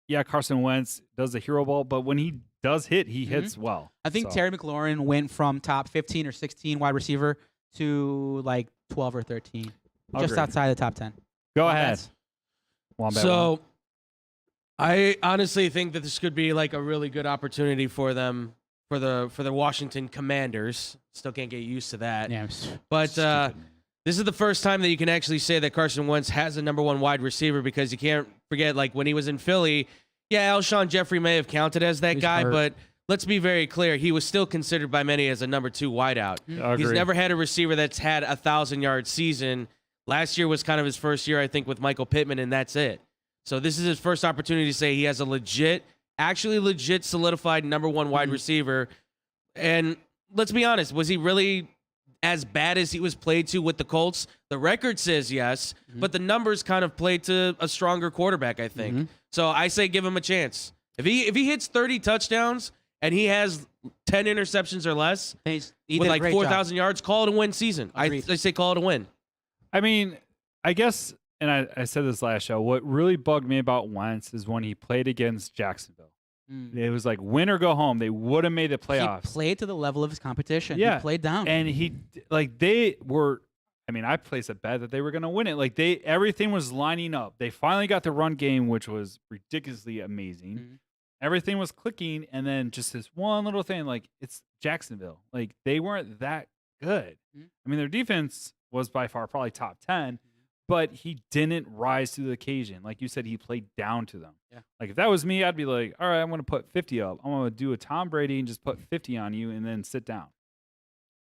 yeah, Carson Wentz does the hero ball, but when he does hit, he Mhm. hits well. I think So, Terry McLaurin went from top 15 or 16 wide receiver to like 12 or 13. Just agreed. outside the top 10. Go Not ahead. bad. Wombat So, I honestly think that this could be like a really good opportunity for them for the Washington Commanders. Still can't get used to that. Yeah. But Stupid. this is the first time that you can actually say that Carson Wentz has a number one wide receiver because you can't forget, like, when he was in Philly, yeah, Alshon Jeffrey may have counted as that He's guy, hurt. but let's be very clear. He was still considered by many as a number two wideout. He's Agreed. never had a receiver that's had a 1,000-yard season. Last year was kind of his first year, I think, with Michael Pittman, and that's it. So this is his first opportunity to say he has a actually legit solidified number one wide receiver. And let's be honest, was he really as bad as he was played to with the Colts? The record says yes, but the numbers kind of played to a stronger quarterback, I think. So I say give him a chance. If he hits 30 touchdowns and he has 10 interceptions or less He with did a like great 4,000 yards, call it a win season. I Agreed. say call it a win. I mean, I guess, and I said this last show, what really bugged me about Wentz is when he played against Jacksonville. job. It was like win or go home. They would have made the playoffs. He played to the level of his competition. Yeah. He played down. And they were, I mean, I placed a bet that they were going to win it. Like everything was lining up. They finally got the run game, which was ridiculously amazing. Mhm. Everything was clicking. And then just this one little thing, like it's Jacksonville. Like they weren't that good. Mhm. I mean, their defense was by far probably top 10, but he didn't rise to the occasion. Like you said, he played down to them. Yeah. Like if that was me, I'd be like, all right, I'm going to put 50 up. I'm going to do a Tom Brady and just put 50 on you and then sit down.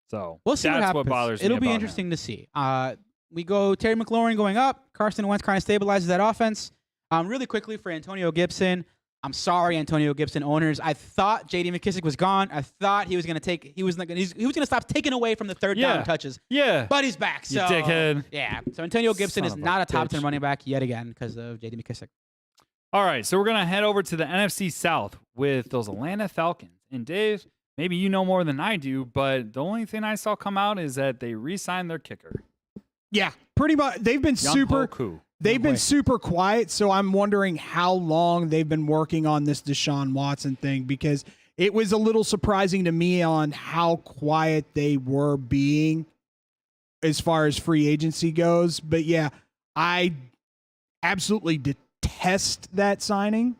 So We'll see that's what happens. what bothers me. It'll be about interesting him. to see. We go Terry McLaurin going up. Carson Wentz kind of stabilizes that offense. Really quickly for Antonio Gibson. I'm sorry, Antonio Gibson owners. I thought J.D. McKissick was gone. I thought he was going to stop taking away from the third down touches. Yeah. But he's back. So You dickhead. yeah. So Antonio Gibson Son is of a not a top 10 bitch. running back yet again because of J.D. McKissick. All right, so we're going to head over to the NFC South with those Atlanta Falcons. And Dave, maybe you know more than I do, but the only thing I saw come out is that they re-signed their kicker. Yeah, pretty much. They've been Young super. Poku. They've been Wait. super quiet, so I'm wondering how long they've been working on this Deshaun Watson thing, because it was a little surprising to me on how quiet they were being as far as free agency goes. But yeah, I absolutely detest that signing.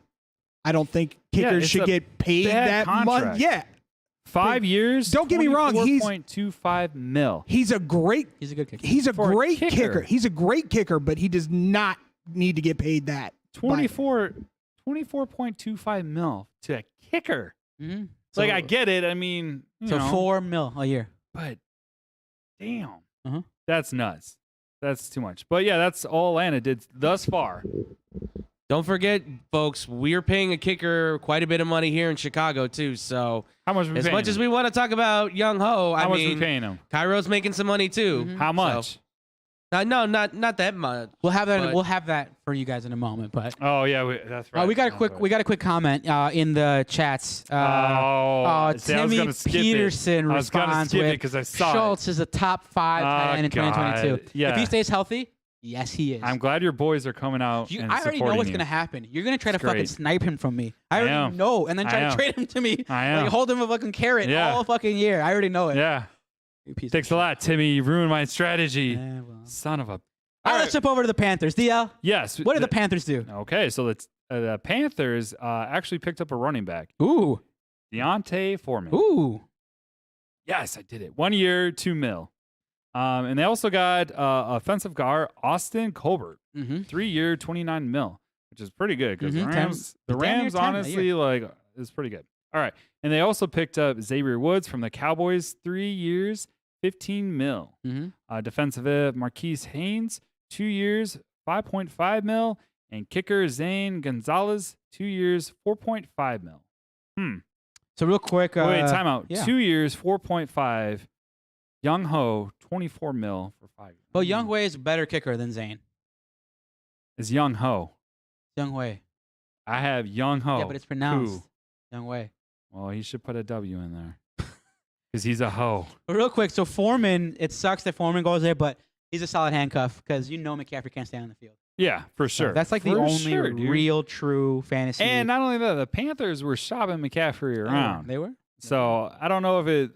I don't think kickers it's should a get paid bad that much. contract. Yeah, 5 years. Don't get me wrong, he's- 24.25 mil. he's a great He's a good kicker. He's a For a great kicker. kicker. He's a great kicker, but he does not need to get paid that. 24.25 mil to a kicker. Mm-hmm. Like I get it. I mean, you So know, $4 million a year. but damn, Uh-huh. that's nuts. That's too much. But yeah, that's all Atlanta did thus far. Don't forget, folks, we're paying a kicker quite a bit of money here in Chicago too. So How much? Are we as paying much as him? we want to talk about Young Ho, How I much are we mean, paying him? Cairo's making some money too. Mhm. How much? No, not that much. We'll have that. But- We'll have that for you guys in a moment. But Oh yeah, that's right. we got a That's quick. right. We got a quick comment in the chats. See, I was Timmy gonna skip it. Peterson I was gonna responds skip it with because I saw Schultz is a top 5 tight end in 2022. God. Yeah. If he stays healthy, yes, he is. I'm glad your boys are coming out. and I already know supporting what's you. going to happen. You're going to try to It's fucking great. snipe him from me. I I already am. know. And then I try to am. trade him to me. I am. Like, hold him a fucking carrot Yeah. all fucking year. I already know it. Yeah, You piece of thanks a shit. lot, Timmy. You ruined my strategy. Yeah, well. Son of a. All right, let's jump over to the Panthers. DL, Yes. what did the Panthers do? Okay, so the Panthers actually picked up a running back, Ooh. Deontay Foreman. Ooh. Yes, I did it. 1 year, $2 million. And they also got offensive guard Austin Colbert, Mm-hmm. 3 year, $29 million, which is pretty good because Mhm, the 10 Rams, damn near Rams 10 a honestly, like, is pretty good. All right, and they also picked up Xavier Woods from the Cowboys, 3 years, $15 million. Mm-hmm. Defensive end Marquise Haynes, 2 years, $5.5 million, and kicker Zane Gonzalez, 2 years, $4.5 million. So real quick. Wait, timeout. yeah. 2 years, 4.5. Young Ho, 24 mil for 5 years. Well, Young Wei is a better kicker than Zane. Is Young Ho. Young Wei. I have Young Ho. Yeah, but it's pronounced Who? Young Wei. Well, he should put a W in there. Because he's a hoe. But real quick, so Foreman, it sucks that Foreman goes there, but he's a solid handcuff because you know McCaffrey can't stay on the field. Yeah, for So sure. that's like the For only sure, dude. real, true fantasy. And not only that, the Panthers were shopping McCaffrey around. They were? So I don't know if it.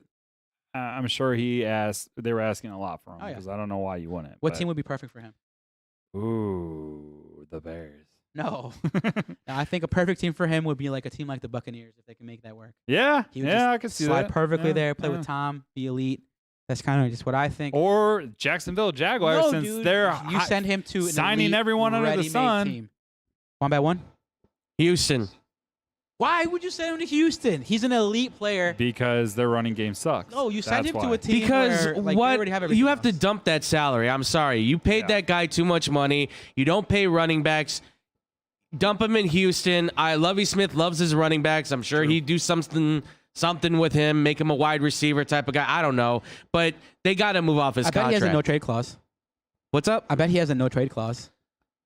I'm sure they were asking a lot for him Oh, yeah. because I don't know why you wouldn't. What but- team would be perfect for him? Ooh, the Bears. No. I think a perfect team for him would be like a team like the Buccaneers if they can make that work. Yeah, He would yeah, just I can see slide that. perfectly Yeah, there, play yeah. with Tom, be elite. That's kind of just what I think. Or Jacksonville Jaguars, No, since dude, they're you send him to an signing elite, everyone under the ready-made sun. Team. One by one. Houston. Why would you send him to Houston? He's an elite player. because their running game sucks. No, you send That's him to why. a team Because where, like, they what already have everything you have to else. dump that salary. I'm sorry, you paid Yeah. that guy too much money. You don't pay running backs. Dump him in Houston. Lovie Smith loves his running backs. I'm sure he'd do something with him, make him a wide receiver type of guy. I don't know, but they got to move off his I bet he contract. has a no trade clause. What's up? I bet he has a no trade clause.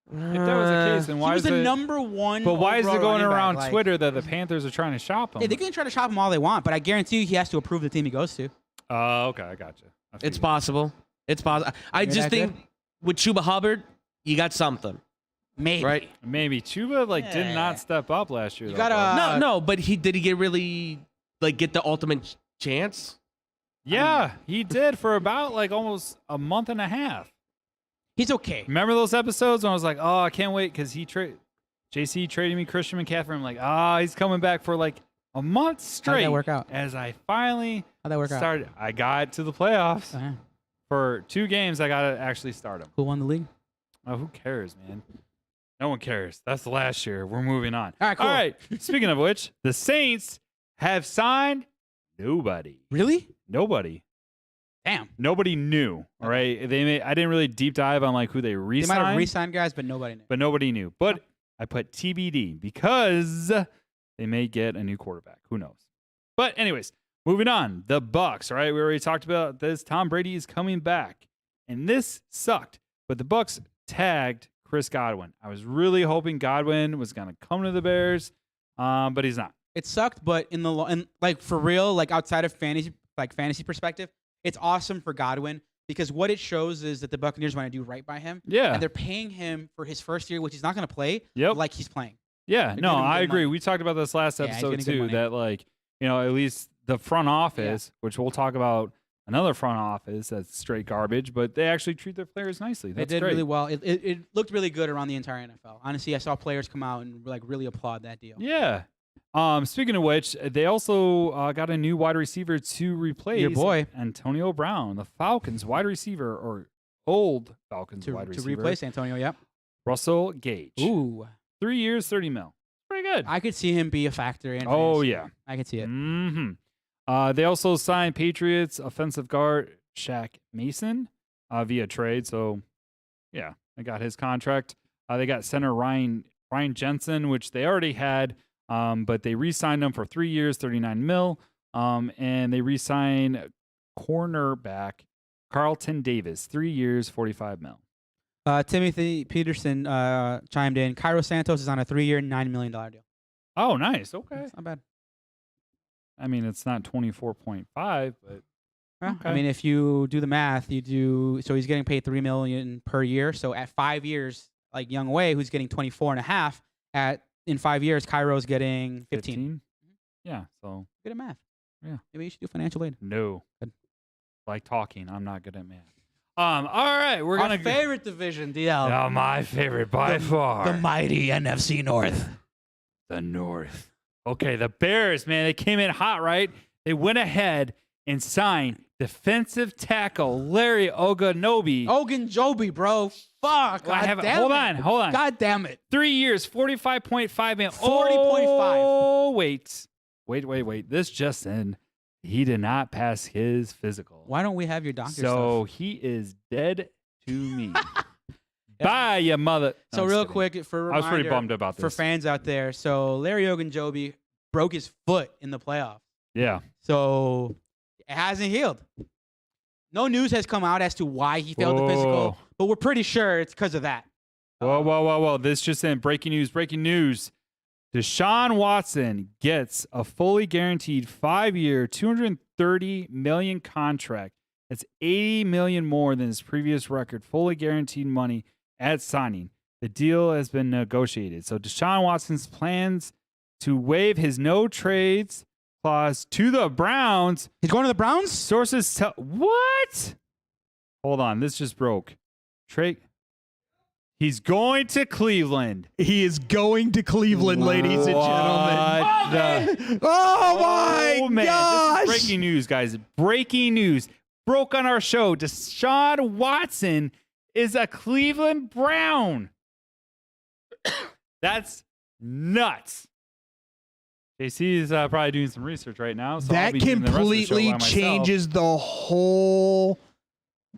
If that was the case, then He why was is the it? number one. But why is it overall going running back, around like- Twitter that the Panthers are trying to shop him? Hey, they can try to shop him all they want, but I guarantee you he has to approve the team he goes to. Okay, I got you. It's possible. It's possible. I You're just that think with Chuba Hubbard, you got something, Maybe. right? Maybe Chuba did Yeah. not step up last year. You though, gotta- bro. No, but did he get really get the ultimate chance? Yeah, he did for about almost a month and a half. He's okay. Remember those episodes when I was like, oh, I can't wait because JC traded me Christian McCaffrey. I'm like, he's coming back for a month straight. that work out? As I finally How'd that work out? started, I got to the playoffs. Uh-huh. For 2 games, I got to actually start him. Who won the league? Oh, who cares, man? No one cares. That's the last year. We're moving on. All right, cool. All right. Speaking of which, the Saints have signed nobody. Really? Nobody. Damn. Nobody knew. All right. I didn't really deep dive on who they They re-signed. might have re-signed guys, but nobody knew. But nobody knew. But I put TBD because they may get a new quarterback. Who knows? But anyways, moving on. The Bucks. All right. We already talked about this. Tom Brady is coming back. And this sucked. But the Bucks tagged Chris Godwin. I was really hoping Godwin was going to come to the Bears, but he's not. It sucked, but for real, outside of fantasy perspective, it's awesome for Godwin because what it shows is that the Buccaneers want to do right by him. Yeah. And they're paying him for his first year, which he's not going to play, Yep. like he's playing. Yeah, They're no, giving him I good agree. money. We talked about this last Yeah, he's episode getting good too. money. That at least the front office, which we'll talk about another front office that's straight garbage, but they actually treat their players nicely. That's They did great. really well. It looked really good around the entire NFL. Honestly, I saw players come out and really applaud that deal. Yeah. Speaking of which, they also got a new wide receiver to replace Your boy. Antonio Brown, the Falcons wide receiver, or old Falcons wide To receiver. replace Antonio, yep. Russell Gage. Ooh, 3 years, $30 million. Pretty good. I could see him be a factor in Oh, fantasy. yeah. I could see it. Mm-hmm. They also signed Patriots offensive guard Shaq Mason via trade. So, yeah, they got his contract. They got center Ryan Jensen, which they already had, but they re-signed him for 3 years, $39 million. And they re-signed cornerback Carlton Davis, 3 years, $45 million. Timothy Peterson chimed in. Cairo Santos is on a 3-year, $9 million deal. Oh, nice. Okay. That's not bad. I mean, it's not 24.5, but Well, I Okay. mean, if you do the math, so he's getting paid $3 million per year. So at 5 years, like Young Wei, who's getting 24.5, in 5 years, Cairo's getting 15. Yeah. So Good at math. Yeah. Maybe you should do financial aid. no. Good. Like talking, I'm not good at math. All right, we're Our gonna favorite division, DL. Oh, my favorite by far. The mighty NFC North. The North. Okay, the Bears, man, they came in hot, right? They went ahead and signed defensive tackle Larry Ogunjobi. Ogunjobi, bro. Fuck. Hold on. God damn it. 3 years, $45.5 million. 40.5. Oh, wait. This just in. He did not pass his physical. Why don't we have your doctor So he is dead to me. Bye, you mother. So No, real I'm just kidding. quick, for a I was pretty reminder bummed about this. for fans out there. So Larry Ogunjobi broke his foot in the playoffs. Yeah. So it hasn't healed. No news has come out as to why he failed the physical, Whoa. but we're pretty sure it's because of that. Whoa. This just in. Breaking news. Deshaun Watson gets a fully guaranteed 5-year, $230 million contract. That's $80 million more than his previous record. Fully guaranteed money at signing. The deal has been negotiated. So Deshaun Watson's plans to waive his no trades clause to the Browns. He's going to the Browns? Sources tell what? Hold on, this just broke. He's going to Cleveland. He is going to Cleveland, ladies and gentlemen. What Oh my man. gosh! This is breaking news, guys. Breaking news. Broke on our show. Deshaun Watson is a Cleveland Brown. That's nuts. JC is probably doing some research right now. So I'll That be doing the rest of the show completely by myself. changes the whole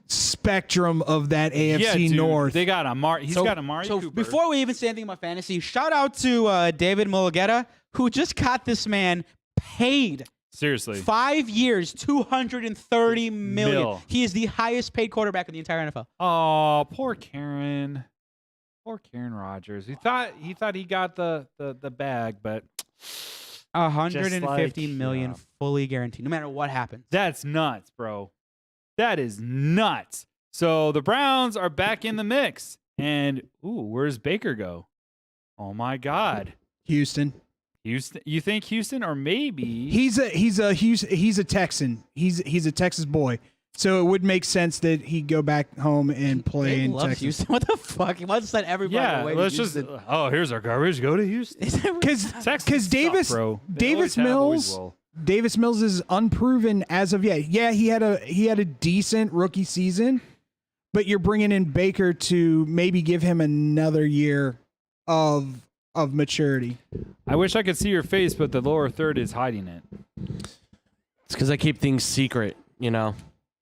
spectrum of that AFC Yeah, dude, North. They got Amari. He's got Amari So Cooper. before we even say anything about fantasy, shout out to David Mulugeta, who just got this man paid. Seriously. 5 years, $230 million. Mil. He is the highest paid quarterback in the entire NFL. Oh, poor Karen. Poor Karen Rodgers. He thought he got the bag, but 150 million yeah. fully guaranteed, no matter what happens. That's nuts, bro. That is nuts. So the Browns are back in the mix. And where's Baker go? Oh my God. Houston. Houston. You think Houston or maybe He's a Texan. He's a Texas boy. So it would make sense that he'd go back home and play They in love Texas. Houston. What the fuck? He wants to send everybody yeah. away. Let's to just. Houston. Here's our garbage. Go to Houston. Because Texas Davis suck, bro. They always Davis have, always Mills will. Davis Mills is unproven as of yet. Yeah, he had a decent rookie season, but you're bringing in Baker to maybe give him another year of maturity. I wish I could see your face, but the lower third is hiding it. It's because I keep things secret, you know.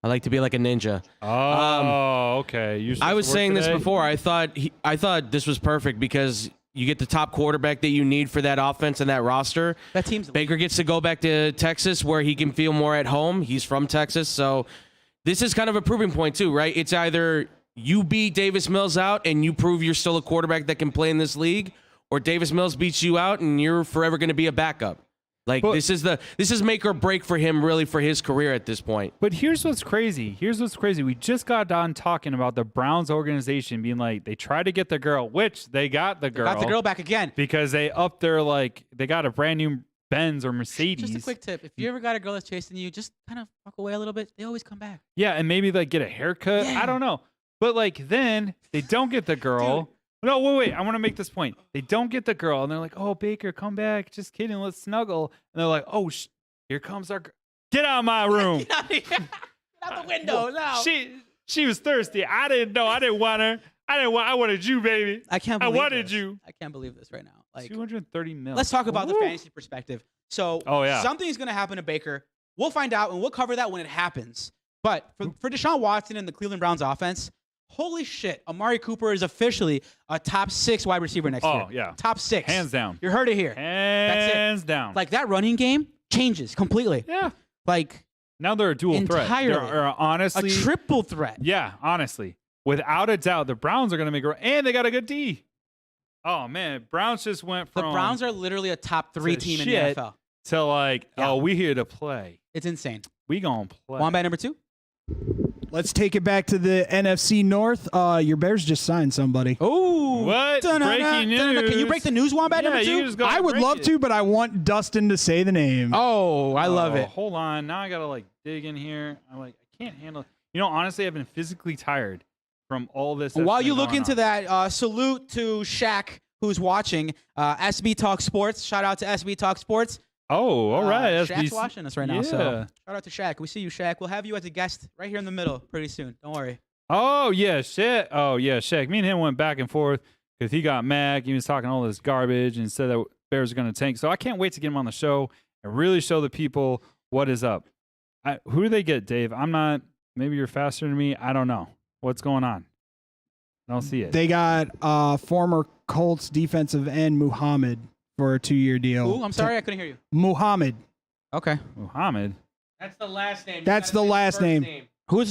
I like to be like a ninja. Oh, okay. I was saying this before. I thought this was perfect because you get the top quarterback that you need for that offense and that roster. That team's Baker gets to go back to Texas where he can feel more at home. He's from Texas, so this is kind of a proving point too, right? It's either you beat Davis Mills out and you prove you're still a quarterback that can play in this league, or Davis Mills beats you out and you're forever going to be a backup. Like this is make or break for him, really, for his career at this point. But here's what's crazy. We just got done talking about the Browns organization being like, they tried to get the girl, which they got the girl. got the girl back again. Because they upped their, they got a brand new Benz or Mercedes. Just a quick tip. If you ever got a girl that's chasing you, just kind of walk away a little bit. They always come back. Yeah, and maybe get a haircut. Yeah. I don't know. But then they don't get the girl. Dude. No, wait. I want to make this point. They don't get the girl, and they're like, "Oh, Baker, come back. Just kidding. Let's snuggle." And they're like, "Oh, here comes our girl. Get out of my room." Get out of here. Get out the window now. She was thirsty. I didn't know. I didn't want her. I wanted you, baby. I can't I believe wanted this. you. I can't believe this right now. Like, 230 mil. let's talk about the Woo. fantasy perspective. So something's going to happen to Baker. We'll find out, and we'll cover that when it happens. But for Deshaun Watson and the Cleveland Browns offense, holy shit, Amari Cooper is officially a top 6 wide receiver next year. Oh, yeah. Top 6. Hands down. You heard it here. Hands down. Like, that running game changes completely. Yeah. Like, Now they're a dual threat. entirely. They're honestly a triple threat. Yeah, honestly. Without a doubt, the Browns are going to make it. And they got a good D. Oh, man. Browns just went The from Browns are literally a top 3 to team in shit. the NFL. to Yeah. we here to play. It's insane. We going to play. Wombat number 2. Let's take it back to the NFC North. Your Bears just signed somebody. Oh, What? Breaking news. Can you break the news, Wombat Yeah, number 2? you just go I would break love it. to, but I want Dustin to say the name. Oh, I love it. Hold on. Now I got to dig in here. I can't handle it. You know, honestly, I've been physically tired from all this. that's While been you look going into on. that, salute to Shaq who's watching. SB Talk Sports. Shout out to SB Talk Sports. Oh, all right. Shaq's watching us right now. So Yeah. shout out to Shaq. We see you, Shaq. We'll have you as a guest right here in the middle pretty soon. Don't worry. Oh, yeah, shit. Oh, yeah, Shaq. Me and him went back and forth because he got mad. He was talking all this garbage and said that Bears are going to tank. So I can't wait to get him on the show and really show the people what is up. Who do they get, Dave? I'm not. Maybe you're faster than me. I don't know. What's going on? I don't see it. They got former Colts defensive end Muhammad for a 2-year deal. Ooh, I'm sorry, I couldn't hear you. Muhammad. Okay. Muhammad. That's the last name. That's the last name. Who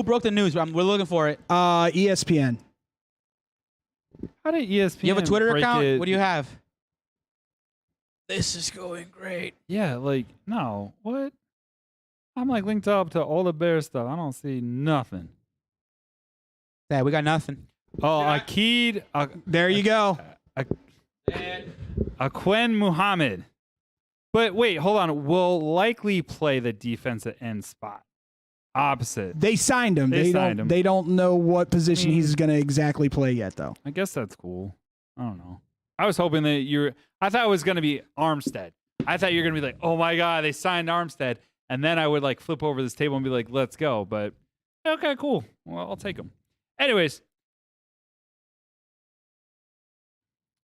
broke the news? We're looking for it. ESPN. How did ESPN You have a Twitter break account? it? What do you have? This is going great. Yeah, no. What? I'm linked up to all the Bears stuff. I don't see nothing. Yeah, we got nothing. Oh, Akeed. There you go. Aquen Muhammad. But wait, hold on. Will likely play the defensive end spot. Opposite. They signed him. They signed him. They don't know what position he's going to exactly play yet, though. I guess that's cool. I don't know. I was hoping that I thought it was going to be Armstead. I thought you were going to be like, oh my God, they signed Armstead. And then I would flip over this table and be like, let's go. But okay, cool. Well, I'll take them. Anyways.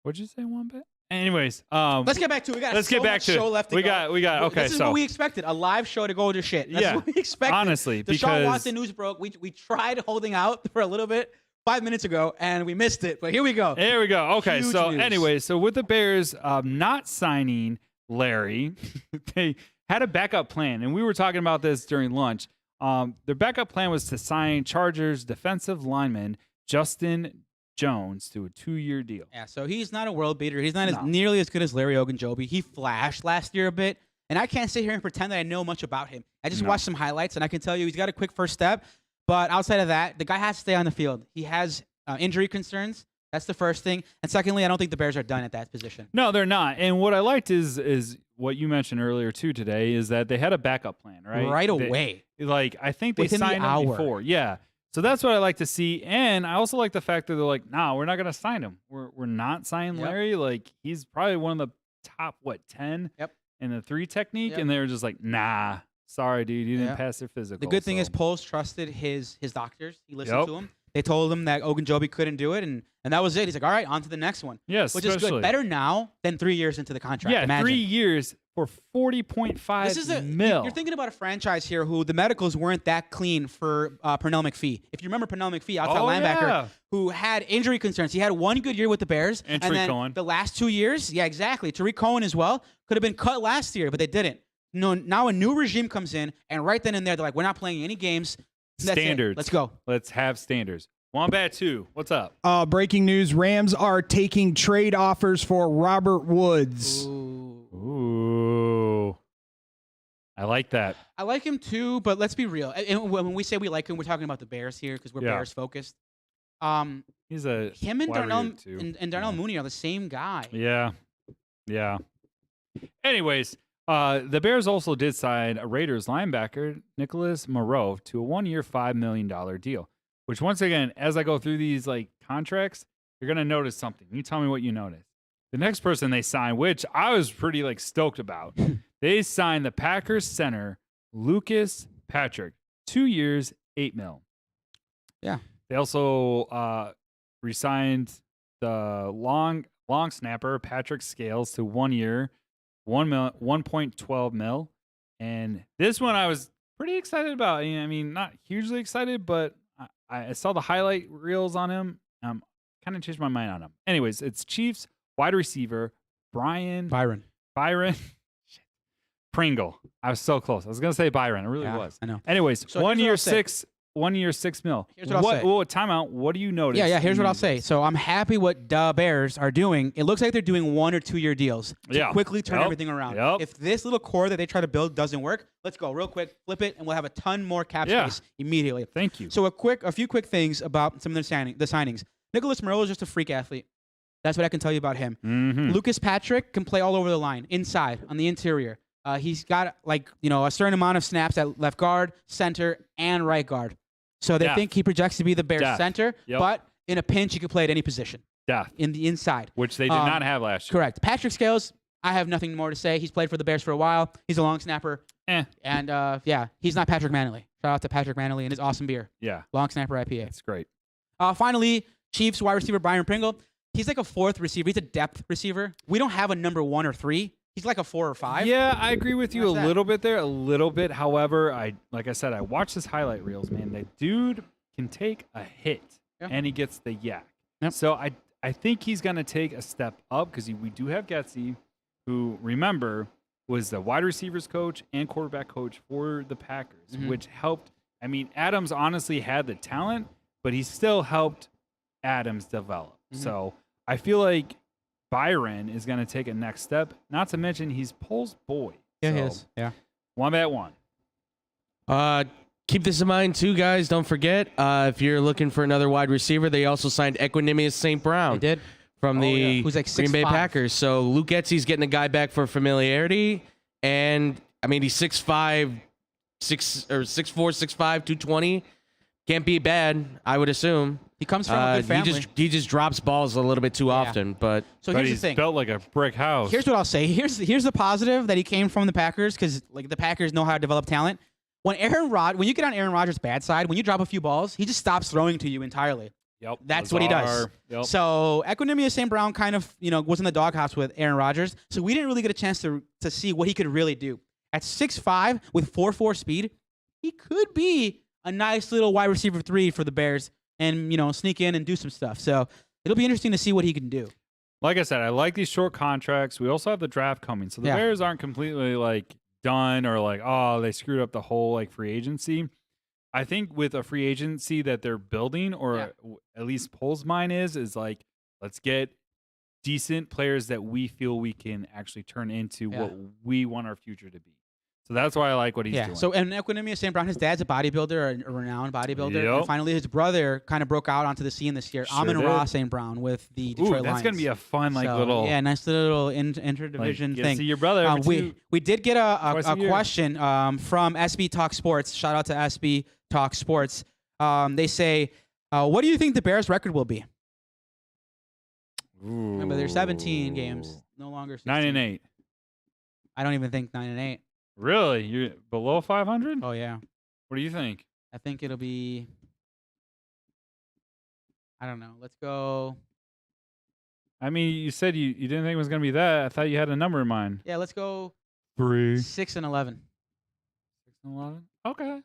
What'd you say, Wombat? Anyways, Let's get back to it. We got let's so get back much to show it. left to We go. got okay. This is so what we expected. A live show to go to shit. That's Yeah. what we expected. honestly, Deshaun because Watson news broke. We tried holding out for a little bit 5 minutes ago, and we missed it. But here we go. there we go. Okay, Huge so news. anyway, so with the Bears not signing they had a backup plan, and we were talking about this during lunch. Their backup plan was to sign Chargers defensive lineman Justin Jones to a 2-year deal. Yeah, so he's not a world beater. He's not No. nearly as good as Larry Ogunjobi. He flashed last year a bit, and I can't sit here and pretend that I know much about him. I just No. watched some highlights, and I can tell you he's got a quick first step. But outside of that, the guy has to stay on the field. He has injury concerns. That's the first thing. And secondly, I don't think the Bears are done at that position. No, they're not. And what I liked is what you mentioned earlier too today is that they had a backup plan, right? Right They- away. Like I think they Within the signed him hour. before. Yeah. So that's what I like to see. And I also like the fact that they're like, no, we're not gonna sign him. We're not signing Yep. Larry. Like he's probably one of the top 10 Yep. in the 3 technique. Yep. And they were just like, nah, sorry, dude, you didn't Yep. pass their physical. The good thing So- is Poles trusted his doctors. He listened Yep. to him. They told him that Ogunjobi couldn't do it, and that was it. He's like, all right, on to the next one. yes, Which is especially. good. Better now than 3 years into the contract. Yeah, Imagine. 3 years for 40.5 This is mil. You're thinking about a franchise here who the medicals weren't that clean for Pernell McPhee. If you remember Pernell McPhee, outside linebacker, yeah. who had injury concerns. He had one good year with the Bears. And then Tariq Cohen. the last 2 years, yeah, exactly. Tariq Cohen as well. Could have been cut last year, but they didn't. No, now a new regime comes in, and right then and there, they're like, we're not playing any games. That's it. Standards. Let's go. Let's have standards. Wombat 2, what's up? Breaking news: Rams are taking trade offers for Robert Woods. Ooh. I like that. I like him too, but let's be real. And when we say we like him, we're talking about the Bears here because we're Yeah. Bears focused. He's a Him and wide Darnell receiver, too. and Darnell Mooney are the same guy. Yeah. Yeah. Anyways, the Bears also did sign a Raiders linebacker, Nicholas Moreau, to a 1-year, $5 million deal. Which, once again, as I go through these like contracts, you're gonna notice something. You tell me what you notice. The next person they signed, which I was pretty like stoked about, they signed the Packers center Lucas Patrick, 2 years, $8 million. Yeah. They also re-signed the long snapper Patrick Scales to 1 year, $1.12 million. And this one I was pretty excited about. I mean, not hugely excited, but I saw the highlight reels on him. Kind of changed my mind on him. Anyways, it's Chiefs wide receiver Byron Pringle. I was so close. I was gonna say Byron. I really Yeah, was. I know. Anyways, So here's 1 what year, I'll say. $6 million. Here's what I'll say. Well, timeout. What do you notice? Yeah. Here's what I'll in say. this? So I'm happy what the Bears are doing. It looks like they're doing 1 or 2 year deals to Yeah. quickly turn Yep. everything around. Yep. If this little core that they try to build doesn't work, let's go real quick, flip it, and we'll have a ton more cap Yeah. space immediately. Thank you. So a few quick things about some of the signings. Nicholas Moreau is just a freak athlete. That's what I can tell you about him. Mhm. Lucas Patrick can play all over the line, inside, on the interior. He's got a certain amount of snaps at left guard, center, and right guard. So they Depth. think he projects to be the Bears Depth. center, Yep. but in a pinch, he could play at any position Death, in the inside. which they did not have last year. Correct. Patrick Scales, I have nothing more to say. He's played for the Bears for a while. He's a long snapper. Eh. And he's not Patrick Manley. Shout out to Patrick Manley and his awesome beer. Yeah, Long snapper IPA. it's great. Finally, Chiefs wide receiver Byron Pringle. He's like a fourth receiver. He's a depth receiver. We don't have a number 1 or 3. He's like a 4 or 5. Yeah, I agree with you Why's a that? little bit there, a little bit. However, like I said, I watched his highlight reels, man. That dude can take a hit Yeah. and he gets the yak. Yep. So I think he's going to take a step up because we do have Getsy, who, remember, was the wide receivers coach and quarterback coach for the Packers, Mhm. which helped. I mean, Adams honestly had the talent, but he still helped Adams develop. Mhm. So I feel like Byron is going to take a next step. Not to mention he's Pole's boy. Yeah, he So, is. Yeah. 1-1. Keep this in mind too, guys. Don't forget, if you're looking for another wide receiver, they also signed Equanimous St. Brown They did. from the yeah. Who's like Green Bay 6'5". Packers. So Luke Getsy's getting a guy back for familiarity, and I mean he's 6'5", 6'4", 6'5", 220. Can't be bad, I would assume. He comes from a good family. He just drops balls a little bit too often, but So But here's the he's thing. built like a brick house. Here's what I'll say. Here's the positive that he came from the Packers because like the Packers know how to develop talent. When you get on Aaron Rodgers' bad side, when you drop a few balls, he just stops throwing to you entirely. Yep. That's what he does. Lazar. Yep. So Equanimous St. Brown kind of was in the doghouse with Aaron Rodgers, so we didn't really get a chance to see what he could really do. At 6'5" with 4.4 speed, he could be a nice little wide receiver 3 for the Bears and sneak in and do some stuff. So it'll be interesting to see what he can do. Like I said, I like these short contracts. We also have the draft coming. So the Yeah. Bears aren't completely like done or like, oh, they screwed up the whole like free agency. I think with a free agency that they're building, or at least Pole's mind is like, let's get decent players that we feel we can actually turn into what we want our future to be. So that's why I like what he's doing. So, and Equanimous St. Brown, his dad's a bodybuilder, a renowned bodybuilder. Yep. And finally, his brother kind of broke out onto the scene this year. Sure Amon-Ra did. St. Brown with the Detroit Lions. That's going to be a fun, little. Yeah, nice little interdivision get to thing. see your brother. We did get a year. question from SB Talk Sports. Shout out to SB Talk Sports. They say, what do you think the Bears' record will be? Remember, they're 17 games, no longer 16. 9-8. I don't even think 9-8. Really? You're below 500? Oh, yeah. What do you think? I think it'll be, I don't know. Let's go. I mean, you said you didn't think it was going to be that. I thought you had a number in mind. Yeah, let's go 3. 6-11. 6-11? Okay.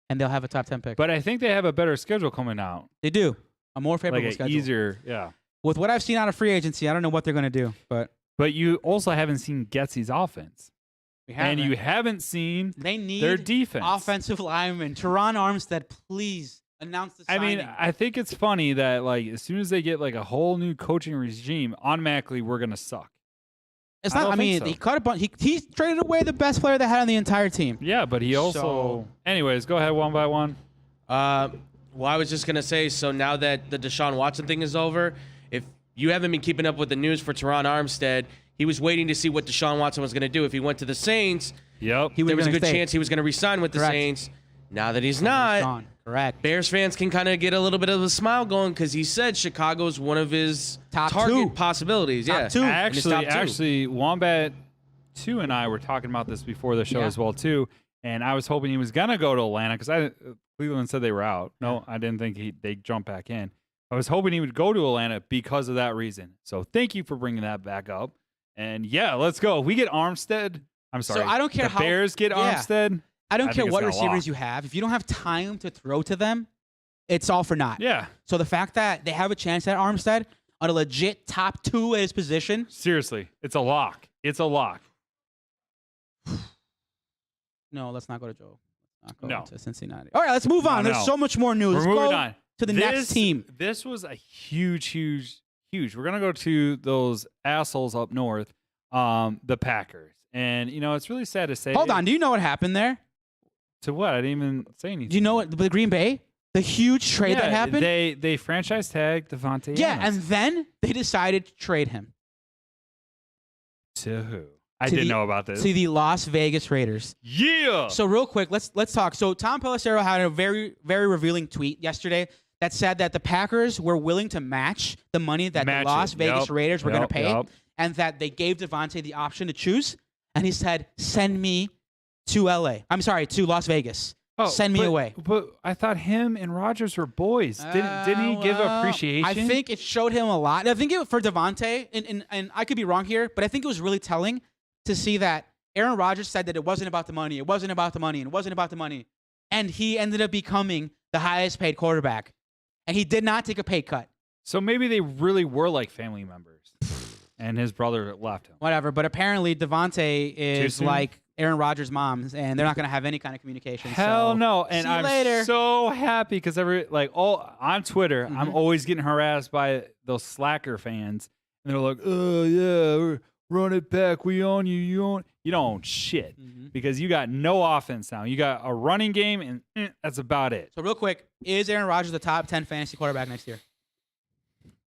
And they'll have a top 10 pick. But I think they have a better schedule coming out. They do. A more favorable Like schedule. easier, yeah. With what I've seen out of free agency, I don't know what they're going to do. But you also haven't seen Getsy's offense. we haven't. And you haven't seen They need their defense. offensive lineman. Teron Armstead, please announce the signing. I mean, I think it's funny that as soon as they get a whole new coaching regime, automatically we're gonna suck. It's I not. don't I mean, think so. he cut a bunch. He traded away the best player they had on the entire team. Yeah, but he also. So- Anyways, go ahead one by one. Well, I was just gonna say. So now that the Deshaun Watson thing is over, if you haven't been keeping up with the news for Teron Armstead, he was waiting to see what Deshaun Watson was gonna do. If he went to the Saints, Yep. He there was a gonna good stay. chance he was gonna resign with the Correct. Saints. Now that he's He's not, gone. Correct. Bears fans can kind of get a little bit of a smile going because he said Chicago's one of his Top target two. possibilities. Top yeah, two. And it's top two. Actually, Wombat 2 and I were talking about this before the show Yeah. as well too, and I was hoping he was gonna go to Atlanta because Cleveland said they were out. No, I didn't think they'd jump back in. I was hoping he would go to Atlanta because of that reason. So thank you for bringing that back up. And yeah, let's go. If we get Armstead. I'm sorry. So I don't care the how Bears get Armstead. I don't I care think it's what gonna receivers lock. you have. If you don't have time to throw to them, it's all for naught. Yeah. So the fact that they have a chance at Armstead on a legit top 2 at his position. Seriously, it's a lock. It's a lock. No, let's not go to Joe. Let's not No. go to Cincinnati. All right, let's move on. No. There's so much more news. We're Let's moving go on to the next team. This was a huge. We're gonna go to those assholes up north, the Packers, and it's really sad to say. Hold on. Do you know what happened there? To what? I didn't even say anything. Do you know what the Green Bay? The huge trade that happened? They franchise tagged Devontae Yeah, Adams. and then they decided to trade him to who? I To didn't the- know about this. to the Las Vegas Raiders. Yeah. So real quick, let's talk. So Tom Pelissero had a very, very revealing tweet yesterday that said that the Packers were willing to match the money that Match the Las it. Vegas Yep. Raiders were going to Yep. pay, Yep. and that they gave Devontae the option to choose. And he said, "Send me to LA. I'm sorry, to Las Vegas. Send me away." But I thought him and Rodgers were boys. Didn't he give Well, appreciation? I think it showed him a lot. I think for Devontae, and I could be wrong here, but I think it was really telling to see that Aaron Rodgers said that it wasn't about the money. It wasn't about the money. And it wasn't about the money. And he ended up becoming the highest paid quarterback. And he did not take a pay cut. So maybe they really were like family members, and his brother left him. Whatever. But apparently Devontae is soon? like Aaron Rodgers' mom, and they're not going to have any kind of communication. Hell so. no! And See you I'm later. so happy because on Twitter, I'm Mhm. always getting harassed by those slacker fans, and they're like, "Oh yeah, run it back. We own you. You don't own shit Mhm. because you got no offense now. You got a running game, and that's about it. So real quick, is Aaron Rodgers the top 10 fantasy quarterback next year?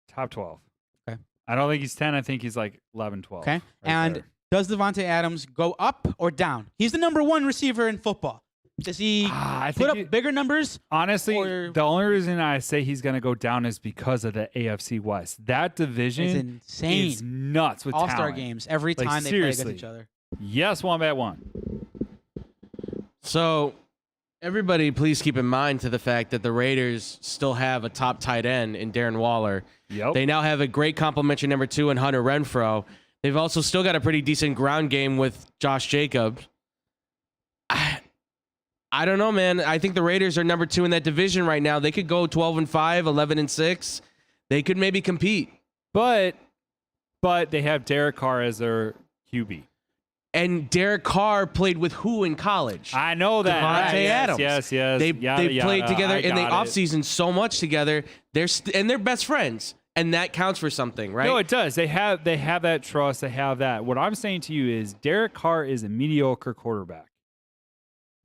Top 12. Okay. I don't think he's 10. I think he's like 11, 12. Okay. right And there. does Devontae Adams go up or down? He's the number 1 receiver in football. Does he I put think up bigger numbers? honestly, or- the only reason I say he's going to go down is because of the AFC West. That division It's insane. is nuts with All-Star talent. games every Like, time they play seriously. against each other. Yes, 1-1. So, everybody, please keep in mind to the fact that the Raiders still have a top tight end in Darren Waller. Yep. They now have a great complimentary number 2 in Hunter Renfrow. They've also still got a pretty decent ground game with Josh Jacobs. I don't know, man. I think the Raiders are number 2 in that division right now. They could go 12-5, 11-6. They could maybe compete. But they have Derek Carr as their QB. And Derek Carr played with who in college? I know that. Devontae Yes, Adams. Yes, yes. They Yada, played yada. together I in the got it. offseason so much together. They're best friends, and that counts for something, right? No, it does. They have that trust. They have that. What I'm saying to you is Derek Carr is a mediocre quarterback.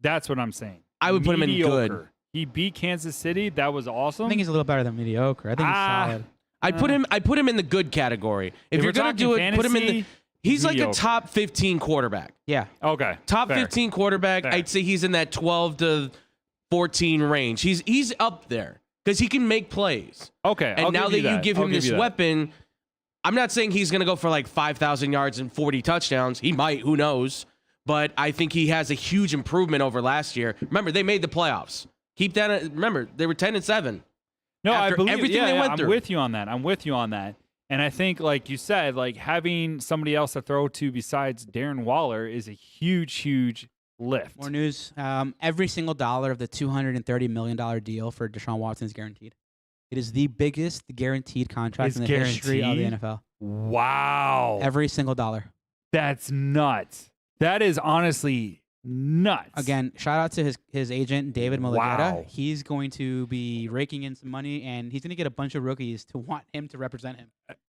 That's what I'm saying. I would put him in good. He beat Kansas City. That was awesome. I think he's a little better than mediocre. I think he's solid. I put him in the good category. If you're gonna do it, put him in the. He's like a top 15 quarterback. Yeah. Okay. Top Fair. 15 quarterback. Fair. I'd say he's in that 12 to 14 range. He's up there because he can make plays. Okay. And I'll now give that you give him this that. weapon, I'm not saying he's gonna go for like 5,000 yards and 40 touchdowns. He might. Who knows? But I think he has a huge improvement over last year. Remember, they made the playoffs. Keep that. Remember, they were 10-7. No, I after believe everything they went I'm through. with you on that. And I think, like you said, like having somebody else to throw to besides Darren Waller is a huge, huge lift. More news. Every single dollar of the $230 million deal for Deshaun Watson is guaranteed. It is the biggest guaranteed contract It's in the history of the guaranteed? NFL. Wow. Every single dollar. That's nuts. That is honestly nuts. Again, shout out to his agent, David Mulugeta. Wow. He's going to be raking in some money, and he's going to get a bunch of rookies to want him to represent him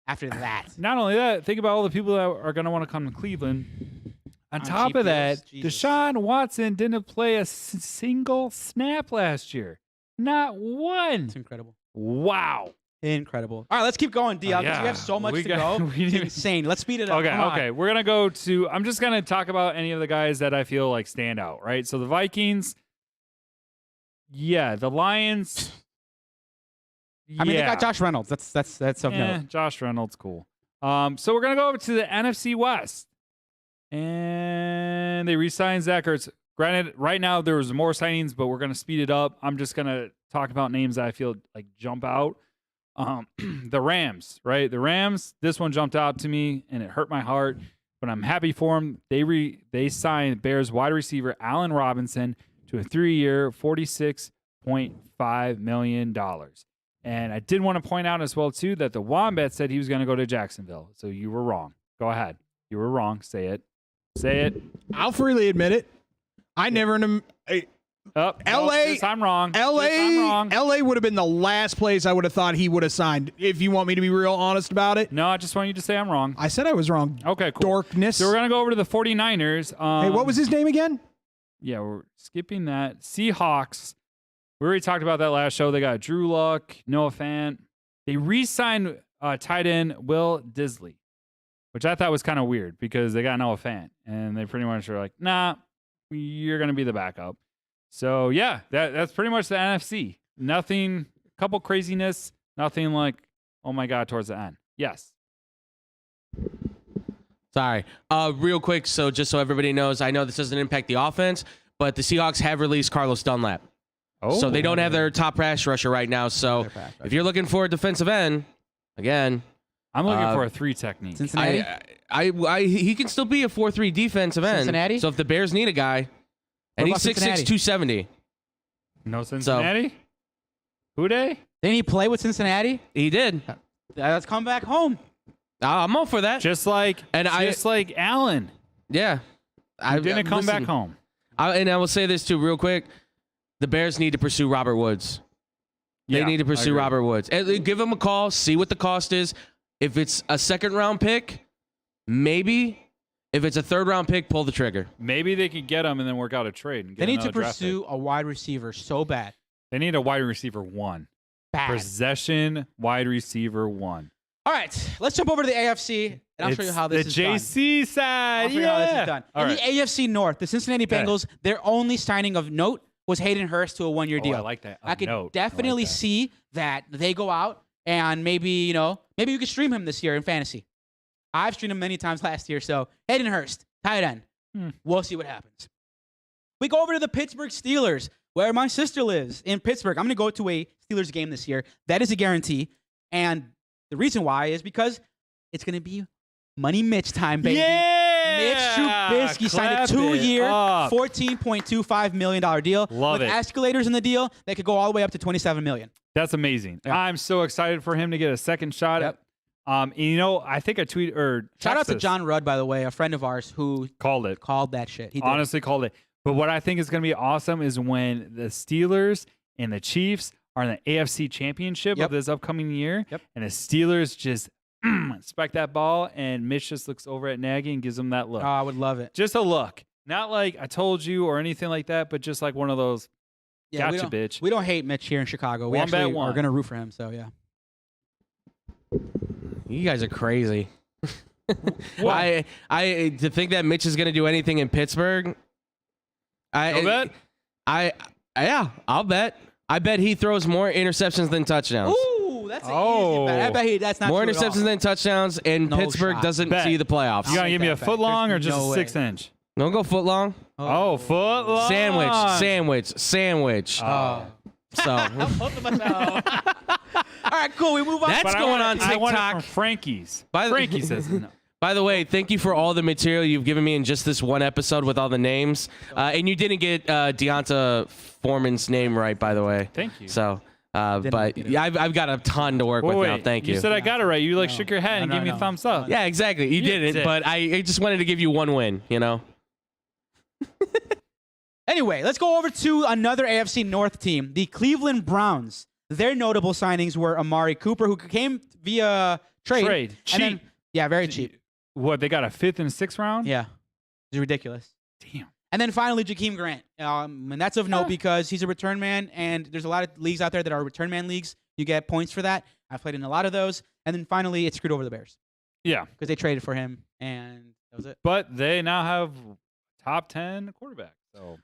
after that. Not only that, think about all the people that are going to want to come to Cleveland. On top cheap of that, deals, Jesus. Deshaun Watson didn't play a single snap last year. Not one. It's incredible. Wow. Incredible. All right, let's keep going, DL, because yeah. we have so much We to got- go. we It's need- insane. Let's speed it up. Okay, Come on. okay. We're going to go to, I'm just going to talk about any of the guys that I feel like stand out, right? So the Vikings, yeah. The Lions, I mean, they yeah. got Josh Reynolds. That's of note. Josh Reynolds, cool. So we're going to go over to the NFC West. And they re-signed Zach Ertz. Granted, right now there was more signings, but we're going to speed it up. I'm just going to talk about names that I feel like jump out. The Rams, right? The Rams, this one jumped out to me, and it hurt my heart, but I'm happy for them. They signed Bears wide receiver Allen Robinson to a 3-year, $46.5 million. And I did want to point out as well, too, that the Wombat said he was going to go to Jacksonville. So you were wrong. Go ahead. You were wrong. Say it. Say it. I'll freely admit it. I never. Oh, LA I'm wrong. I'm wrong. LA would have been the last place I would have thought he would have signed. If you want me to be real honest about it, No, I just want you to say I'm wrong. I said I was wrong. Okay, cool. Dorkness. So we're going to go over to the 49ers. Hey, what was his name again? Yeah, we're skipping that. Seahawks. We already talked about that last show. They got Drew Luck, Noah Fant. They re-signed tight end Will Disley, which I thought was kind of weird because they got Noah Fant. And they pretty much were like, nah, you're going to be the backup. So, yeah, that's pretty much the NFC. Nothing, couple craziness, nothing like, oh, my God, towards the end. Yes. Sorry. Real quick, so just so everybody knows, I know this doesn't impact the offense, but the Seahawks have released Carlos Dunlap. Oh. So they don't have their top pass rusher right now. So if you're looking for a defensive end, again, I'm looking for a 3 technique. Cincinnati? he can still be a 4-3 defensive end. Cincinnati? So if the Bears need a guy, and What he's about 6'6", Cincinnati? 270. No Cincinnati? Who dey? Didn't he play with Cincinnati? He did. Let's come back home. I'm all for that. Just like Allen. Yeah. Didn't come back home. And I will say this too, real quick. The Bears need to pursue Robert Woods. They Yeah, need to I pursue agree. Robert Woods. And give him a call, see what the cost is. If it's a 2nd-round pick, maybe. If it's a 3rd-round pick, pull the trigger. Maybe they could get him and then work out a trade. And get They need to another draft pursue a wide receiver so bad. pick. They need a wide receiver 1. Bad. Possession wide receiver 1. All right, let's jump over to the AFC, and I'll show you how this is the done. JC side. I'll show you how this is done. All In right. the AFC North, the Cincinnati Okay. Bengals, their only signing of note was Hayden Hurst to a 1-year deal. I like that. I could definitely see that they go out and maybe you could stream him this year in fantasy. I've streamed him many times last year, so Hayden Hurst, tight end. We'll see what happens. We go over to the Pittsburgh Steelers, where my sister lives in Pittsburgh. I'm going to go to a Steelers game this year. That is a guarantee. And the reason why is because it's going to be Money Mitch time, baby. Yeah! Mitch Trubisky signed a Clap it 2-year, up. $14.25 million deal. Love with it. escalators in the deal that could go all the way up to $27 million. That's amazing. Yeah. I'm so excited for him to get a second shot. Yep. I think I tweeted or Shout out to texted John Rudd, by the way, a friend of ours who called it. called that shit. He did. Honestly called it. But what I think is going to be awesome is when the Steelers and the Chiefs are in the AFC Championship Yep. of this upcoming year, Yep. and the Steelers just spike that ball, and Mitch just looks over at Nagy and gives him that look. Oh, I would love it. Just a look. Not like I told you or anything like that, but just like one of those, Yeah, we gotcha, don't, bitch. We don't hate Mitch here in Chicago. We One bet actually one. are going to root for him, so yeah. You guys are crazy. What? I to think that Mitch is going to do anything in Pittsburgh. No bet? Yeah, I'll bet. I bet he throws more interceptions than touchdowns. Ooh, that's an Oh. easy bet. I bet that's not More true at all. interceptions than touchdowns, and No Pittsburgh shot. doesn't Bet. see the playoffs. You got to I'll give me take a that foot bet. long or There's just no a way. 6 inch? Don't go foot long. Oh, foot long. Sandwich. Oh. So All right, cool. We move on. That's But going on I want it TikTok. from Frankie's. By the- Frankie says no. By the way, thank you for all the material you've given me in just this one episode with all the names. And you didn't get Deonta Foreman's name right, by the way. Thank you. So, but yeah, I've got a ton to work with now. Thank you. You said I got it right. You like No. shook your head and No, gave me no. a thumbs up. Yeah, exactly. You You didn't, did. but I just wanted to give you one win, you know? Anyway, let's go over to another AFC North team, the Cleveland Browns. Their notable signings were Amari Cooper, who came via trade. Cheap. And then, yeah, very cheap. What, they got a 5th and 6th round? Yeah. It's ridiculous. Damn. And then finally, Jakeem Grant. And that's of note because he's a return man, and there's a lot of leagues out there that are return man leagues. You get points for that. I've played in a lot of those. And then finally, it screwed over the Bears Yeah. because they traded for him, and that was it. But they now have top 10 quarterback. So,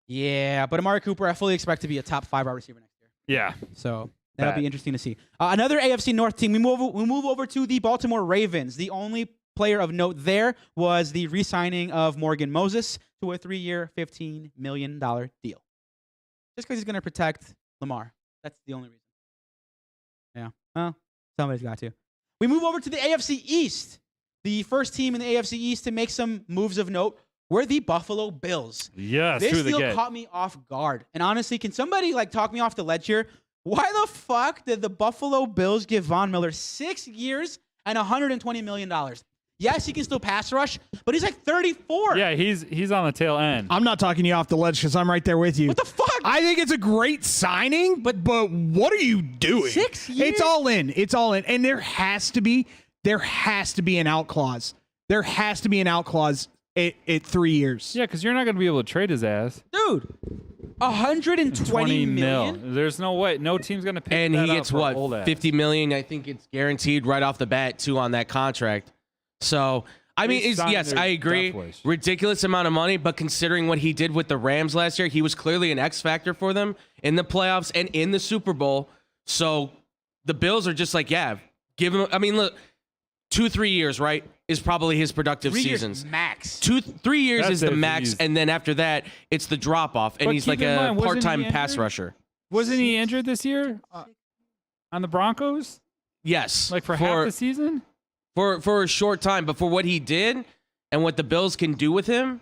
Yeah, but Amari Cooper, I fully expect to be a top 5 wide receiver next year. yeah. So that'll Bet. be interesting to see. Another AFC North team. We move over to the Baltimore Ravens. The only player of note there was the re-signing of Morgan Moses to a 3-year, $15 million deal. Just because he's going to protect Lamar. That's the only reason. Yeah. Well, somebody's got to. We move over to the AFC East. The first team in the AFC East to make some moves of note were the Buffalo Bills. Yes. This who they deal get? caught me off guard. And honestly, can somebody talk me off the ledge here? Why the fuck did the Buffalo Bills give Von Miller 6 years and $120 million? Yes, he can still pass rush, but he's like 34. Yeah, he's on the tail end. I'm not talking you off the ledge because I'm right there with you. What the fuck? I think it's a great signing, but what are you doing? 6 years? It's all in. It's all in. And there has to be an out clause. There has to be an out clause at 3 years. Yeah, because you're not going to be able to trade his ass. Dude, $120 million? There's no way. No team's going to pick And that he up gets for what, old ass. $50 million? I think it's guaranteed right off the bat, too, on that contract. So, I mean, They signed yes, their I agree. death wish. Ridiculous amount of money, but considering what he did with the Rams last year, he was clearly an X factor for them in the playoffs and in the Super Bowl. So the Bills are just like, yeah, give him. I mean, look, 2-3 years, right, is probably his productive 3 seasons. years max. 2-3 years That's is the it, max, he's- and then after that, it's the drop off, and But he's keep like in a mind, wasn't he part-time pass injured? rusher. Wasn't he injured this year on the Broncos? Yes, Like for half the season? for a short time, but for what he did and what the Bills can do with him.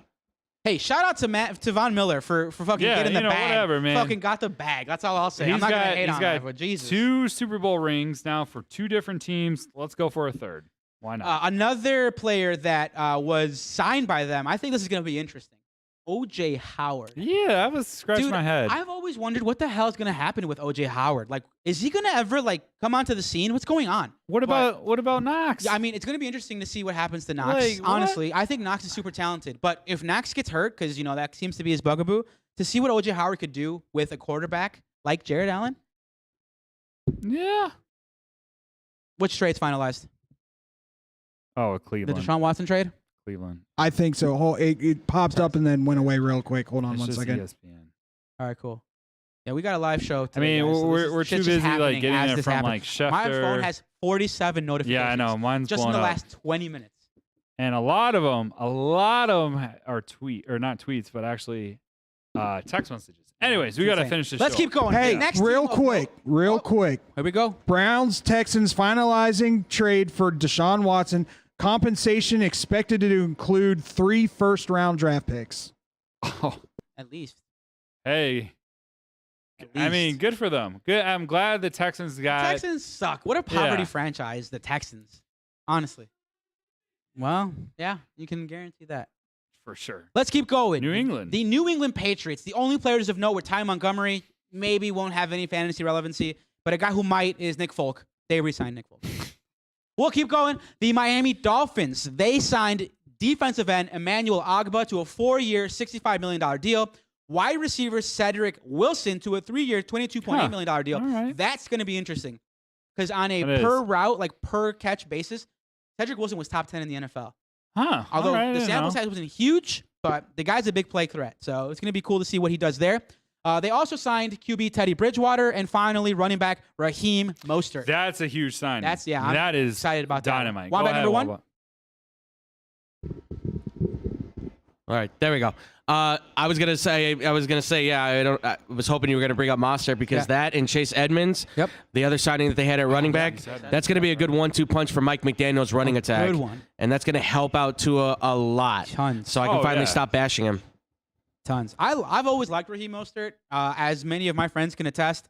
Hey, shout out to Von Miller for fucking Yeah, getting the you know, bag. whatever, man. Fucking got the bag. That's all I'll say. I'm not going to hate he's on got that, but Jesus. 2 Super Bowl rings now for 2 different teams. Let's go for a third. Why not? Another player that was signed by them, I think this is going to be interesting. O.J. Howard. Yeah, I was scratching Dude, my head. I've always wondered what the hell is going to happen with O.J. Howard. Like, is he going to ever come onto the scene? What's going on? What about Knox? I mean, it's going to be interesting to see what happens to Knox. Like, what? Honestly, I think Knox is super talented. But if Knox gets hurt, because, that seems to be his bugaboo, to see what O.J. Howard could do with a quarterback like Jared Allen, Yeah. which trade's finalized? Oh, The Cleveland. Deshaun Watson trade? Cleveland. I think so. It popped up and then went away real quick. Hold on It's one just second. ESPN. All right, cool. Yeah, we got a live show I today. mean, guys, so we're shit's too just busy happening getting as it this from happens. like Schefter. My phone has 47 notifications. Yeah, I know. Mine's just in blown the up. last 20 minutes. And a lot of them are not tweets, but actually text messages. Anyways, we got to Insane. finish this Let's show. keep going. Hey, The next real team of quick. note- Here we go. Browns, Texans finalizing trade for Deshaun Watson. Compensation expected to include 3 first-round draft picks. Oh, At least. hey. At I mean, least. good for them. Good. I'm glad the Texans got. Texans suck. What a poverty Yeah. franchise, the Texans. Honestly. Well, yeah, you can guarantee that. For sure. Let's keep going. New England. The New England Patriots. The only players of note were Ty Montgomery. Maybe won't have any fantasy relevancy, but a guy who might is Nick Folk. They re-signed Nick Folk. We'll keep going. The Miami Dolphins. They signed defensive end Emmanuel Ogbah to a 4-year, $65 million deal. Wide receiver Cedric Wilson to a 3-year, $22.8 million deal. All right. That's going to be interesting because on a It per is. route, like per catch basis, Cedric Wilson was top 10 in the NFL. Huh. Although All right, I the didn't sample know. size wasn't huge, but the guy's a big play threat. So it's going to be cool to see what he does there. They also signed QB Teddy Bridgewater and finally running back Raheem Mostert. That's a huge sign. I'm that is excited about that. dynamite. Wombat Go ahead, number one? Wombat. All right, there we go. I was gonna say, yeah. I was hoping you were gonna bring up Mostert because that and Chase Edmonds, Yep. the other signing that they had at running back, that's gonna be a good 1-2 punch for Mike McDaniel's running attack. Good one. And that's gonna help out Tua a lot. Tons. So I can Oh, finally yeah. stop bashing him. Tons. I've always liked Raheem Mostert. As many of my friends can attest,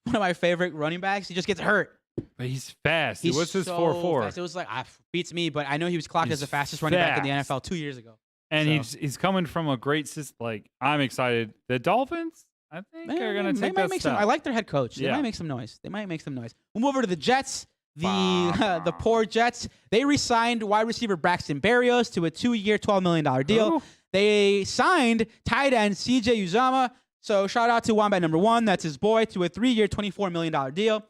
one of my favorite running backs. He just gets hurt. But he's fast. He's What's his so 4.4? fast. It was like, beats me, but I know he was clocked as the He's fastest running back in the fast. NFL 2 years ago. And So. he's coming from a great system. Like, I'm excited. The Dolphins, I think, are going to They take might that make step. some. I like their head coach. They Yeah. might make some noise. We'll move over to the Jets. The poor Jets. They re-signed wide receiver Braxton Berrios to a 2-year, $12 million deal. Ooh. They signed tight end CJ Uzama. So shout out to Wombat number 1. That's his boy, to a 3-year, $24 million deal.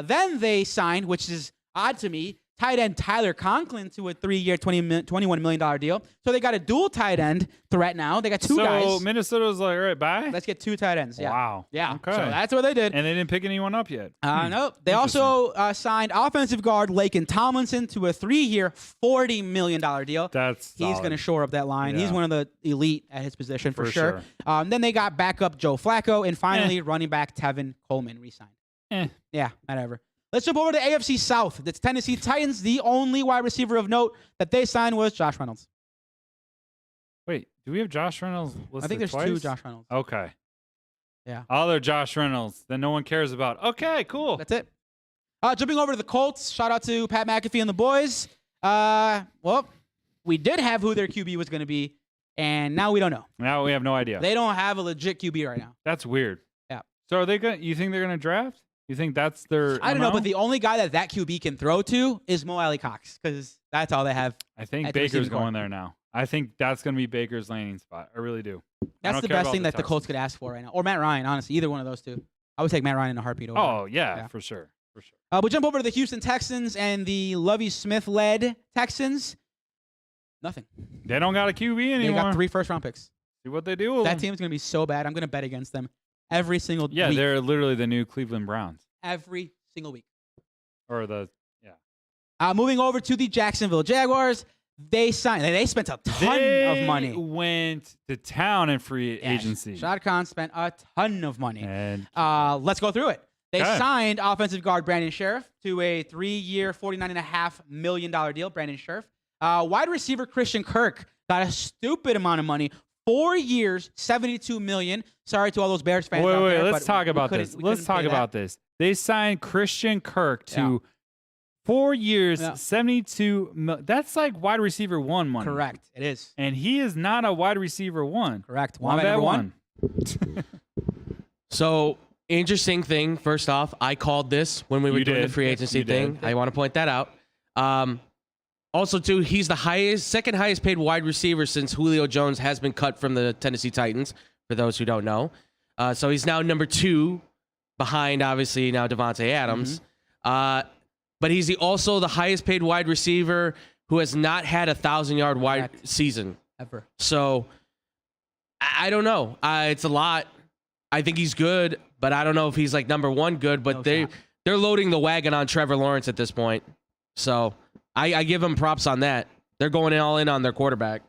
Then they signed, which is odd to me, tight end Tyler Conklin to a 3-year, $21 million deal. So they got a dual tight end threat now. They got two guys. So Minnesota was like, all right, bye. Let's get 2 tight ends. Yeah. Wow. Yeah. Okay. So that's what they did. And they didn't pick anyone up yet. No. They also signed offensive guard Laken Tomlinson to a 3-year, $40 million deal. That's He's going to shore up that line. He's Yeah. one of the elite at his position for For sure. Then they got backup Joe Flacco, and finally running back Tevin Coleman re-signed. Yeah, whatever. Let's jump over to AFC South. That's Tennessee Titans. The only wide receiver of note that they signed was Josh Reynolds. Wait, do we have Josh Reynolds listed I think there's twice? 2 Josh Reynolds. Okay. Yeah. Other Josh Reynolds that no one cares about. Okay, cool. That's it. Jumping over to the Colts. Shout out to Pat McAfee and the boys. Well, we did have who their QB was going to be, and now we don't know. Now we have no idea. They don't have a legit QB right now. That's weird. Yeah. So are they going? You think they're going to draft? You think that's their? I don't know, MO? but the only guy that QB can throw to is Mo Alley Cox because that's all they have. I think at the Baker's receiving going corps. there now. I think that's going to be Baker's landing spot. I really do. I That's don't the care best about thing that the Colts Texans. could ask for right now. Or Matt Ryan, honestly. Either one of those two. I would take Matt Ryan in a heartbeat over. Oh yeah, Yeah. for sure, for sure. We'll jump over to the Houston Texans and the Lovie Smith-led Texans. Nothing. They don't got a QB They anymore. got 3 first-round picks. See what they do. With That them. team's going to be so bad. I'm going to bet against them every single Yeah, week. they're literally the new Cleveland Browns, Every single week. or the Moving over to the Jacksonville Jaguars. They spent a ton of money. Went to town in free Yeah, agency. Shad Khan spent a ton of money. And Let's go through it. They Okay. signed offensive guard Brandon Sheriff to a 3-year, $49.5 million deal. Brandon Sheriff. Wide receiver Christian Kirk got a stupid amount of money. 4 years, $72 million. Sorry to all those Bears fans. out wait, there, let's but talk we about couldn't- this. we Let's couldn't talk pay that. about this. They signed Christian Kirk to 4 years, Yeah. 72 million. That's like wide receiver 1 money. Correct. It is. And he is not a wide receiver 1. Correct. Wombat Wombat number 1. So, interesting thing. First off, I called this when we were You doing did. the free Yes, agency you thing. did. I want to point that out. Also, too, he's the second highest paid wide receiver since Julio Jones has been cut from the Tennessee Titans, for those who don't know. So he's now number 2 behind, obviously, now Devontae Adams. But he's also the highest paid wide receiver who has not had a 1,000-yard wide Correct. season. Ever. So I don't know. It's a lot. I think he's good, but I don't know if he's like number 1 good. But No shot. they're loading the wagon on Trevor Lawrence at this point. So I give them props on that. They're going all in on their quarterback.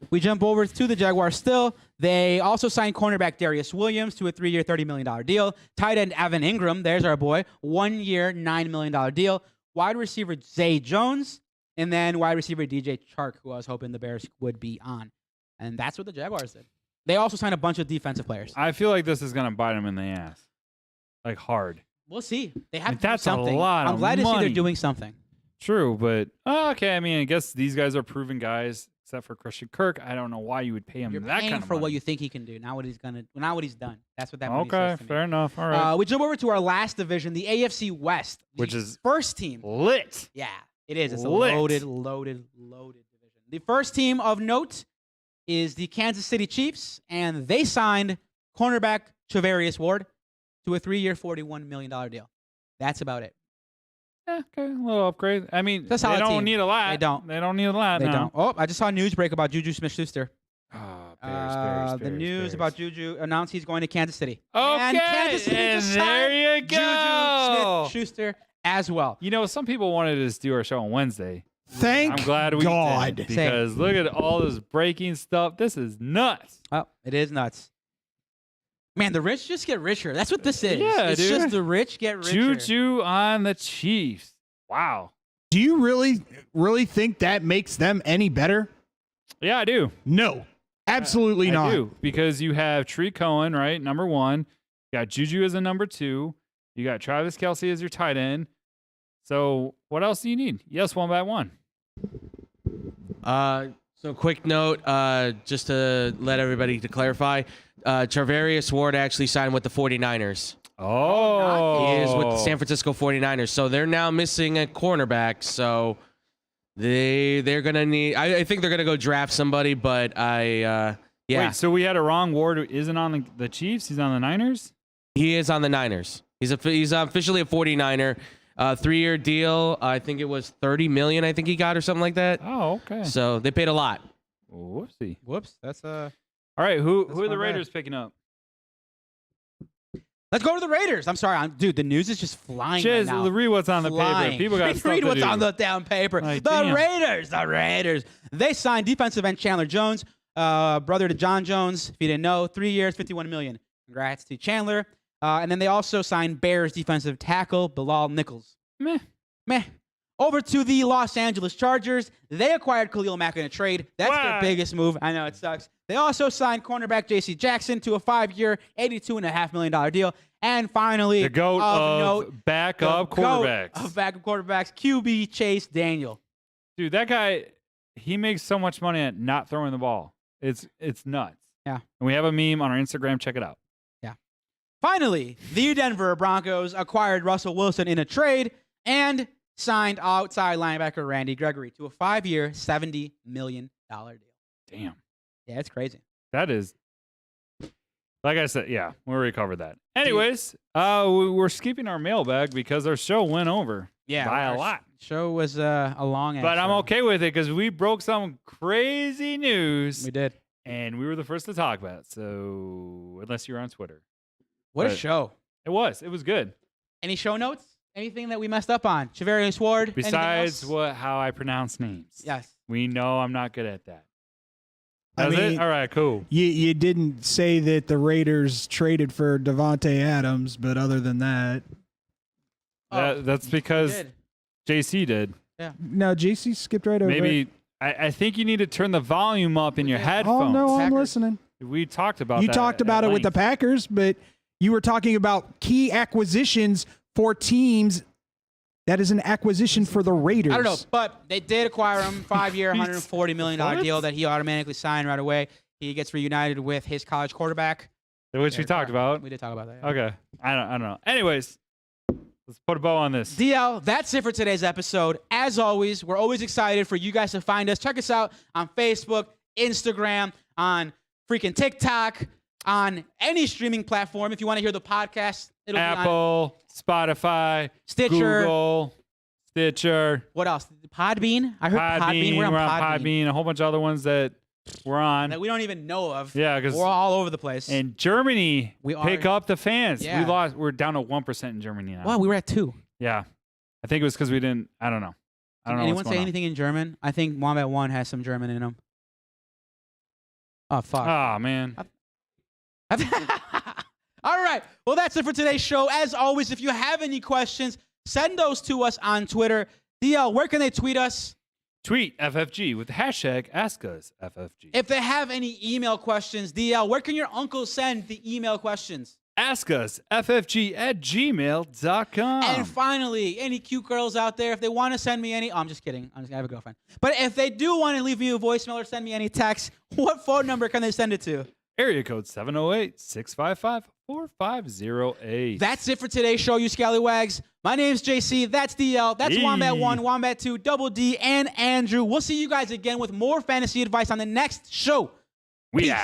We jump over to the Jaguars still. They also signed cornerback Darius Williams to a 3-year, $30 million deal. Tight end Evan Ingram, there's our boy, 1-year, $9 million deal. Wide receiver Zay Jones, and then wide receiver DJ Chark, who I was hoping the Bears would be on. And that's what the Jaguars did. They also signed a bunch of defensive players. I feel like this is going to bite him in the ass. Like hard. We'll see. They have to do That's a something. lot I'm of glad to see money. they're doing something. True, but okay. I mean, I guess these guys are proven guys, except for Christian Kirk. I don't know why you would pay him You're that paying kind of for money. what you think he can do, not what he's done. That's what that money Okay, says to me. fair enough. All right. We jump over to our last division, the AFC West, Which the is first team. lit. Yeah, it is. It's a Lit. loaded division. The first team of note is the Kansas City Chiefs, and they signed cornerback Charvarius Ward to a 3-year, $41 million deal. That's about it. Yeah, okay, a little upgrade. I mean, That's a they solid don't team. need a lot. They don't. They don't need a lot. They no. don't. Oh, I just saw a news break about Juju Smith-Schuster. Oh, The news about Juju announced he's going to Kansas City. Okay, And Kansas City and just there signed you go. Juju Smith-Schuster as well. You know, some people wanted us to do our show on Wednesday. Thank I'm glad we God. did because look at all this breaking stuff. This is nuts. Oh, it is nuts. Man, the rich just get richer. That's what this is. Yeah, it's dude. just the rich get richer. Juju on the Chiefs. Wow. Do you really think that makes them any better? Yeah, I do. No, absolutely I not. do because you have Tree Cohen, right? Number 1. You got Juju as a number 2. You got Travis Kelce as your tight end. So what else do you need? Yes, one by one. So quick note, just to let everybody to clarify, Charvarius Ward actually signed with the 49ers. Oh. He is with the San Francisco 49ers. So they're now missing a cornerback. So they're going to need, I think they're going to go draft somebody, but yeah. Wait, so we had a wrong. Ward isn't on the Chiefs. He's on the Niners? He is on the Niners. He's officially a 49er. 3-year deal. I think it was $30 million. I think he got or something like that. Oh, okay. So they paid a lot. Whoopsie. Whoops. That's All right, who That's are the not bad. Raiders picking up? Let's go to the Raiders. I'm sorry, dude. The news is just flying right Chiz, now. read what's on the Flying. paper. People got stuff read to what's do. on the damn paper. Like, the damn. Raiders. They signed defensive end Chandler Jones, brother to John Jones. If you didn't know, 3 years, $51 million. Congrats to Chandler. And then they also signed Bears defensive tackle Bilal Nichols. Meh. Over to the Los Angeles Chargers. They acquired Khalil Mack in a trade. That's their What? biggest move. I know it sucks. They also signed cornerback J.C. Jackson to a 5-year, $82.5 million deal. And finally, The GOAT of note, backup the GOAT quarterbacks. of backup quarterbacks, QB Chase Daniel. Dude, that guy, he makes so much money at not throwing the ball. It's nuts. Yeah. And we have a meme on our Instagram. Check it out. Finally, the Denver Broncos acquired Russell Wilson in a trade and signed outside linebacker Randy Gregory to a 5-year, $70 million deal. Damn. Yeah, it's crazy. That is, like I said, yeah, we already covered that. Anyways, we're skipping our mailbag because our show went over by a lot. Show was a long But I'm show. okay with it because we broke some crazy news We did. and we were the first to talk about it. So, unless you're on Twitter. What a But- show. It was good. Any show notes? Anything that we messed up on? Charvarius Ward? anything Besides else? how I pronounce names. Yes. We know I'm not good at that. I That's mean, it? All right, cool. You didn't say that the Raiders traded for Devontae Adams, but other than that, That's We because did. JC did. no, JC skipped right over it. Maybe I think you need to turn the volume up in your did. headphones. Oh no, I'm Packers. listening. We talked about You that talked at about it with the length. Packers, but you were talking about key acquisitions for teams. That is an acquisition for the Raiders. I don't know, but they did acquire him, 5-year, $140 million What? deal that he automatically signed right away. He gets reunited with his college quarterback. Which we talked about. We did talk about that. Yeah. Okay. I don't know. Anyways, let's put a bow on this. DL, that's it for today's episode. As always, we're always excited for you guys to find us. Check us out on Facebook, Instagram, on freaking TikTok, on any streaming platform. If you want to hear the podcast, it'll be on Apple, Spotify, Stitcher. Google, Stitcher, What else? Podbean? I heard Podbean. We're on Podbean. Podbean, a whole bunch of other ones that we're on. That we don't even know of. Yeah, because We're all over the place. in Germany, We are- pick up the fans. Yeah. We're down to 1% in Germany now. wow, we were at 2. Yeah. I think it was because we didn't, I don't know. I don't Did know anyone what's say going anything in German? I think Wombat 1 has some German in him. Oh, fuck. on. Oh, man. All right. Well, that's it for today's show. As always, if you have any questions, send those to us on Twitter. DL, where can they tweet us? Tweet FFG with the hashtag AskUsFFG. If they have any email questions, DL, where can your uncle send the email questions? Ask us, ffg@gmail.com. And finally, any cute girls out there, if they want to send me any, I'm just kidding. I have a girlfriend. But if they do want to leave me a voicemail or send me any text, what phone number can they send it to? Area code 708-655-4508. That's it for today's show, you scallywags. My name's JC. That's DL. That's Hey. Wombat 1, Wombat 2, Double D, and Andrew. We'll see you guys again with more fantasy advice on the next show. We Peace. out.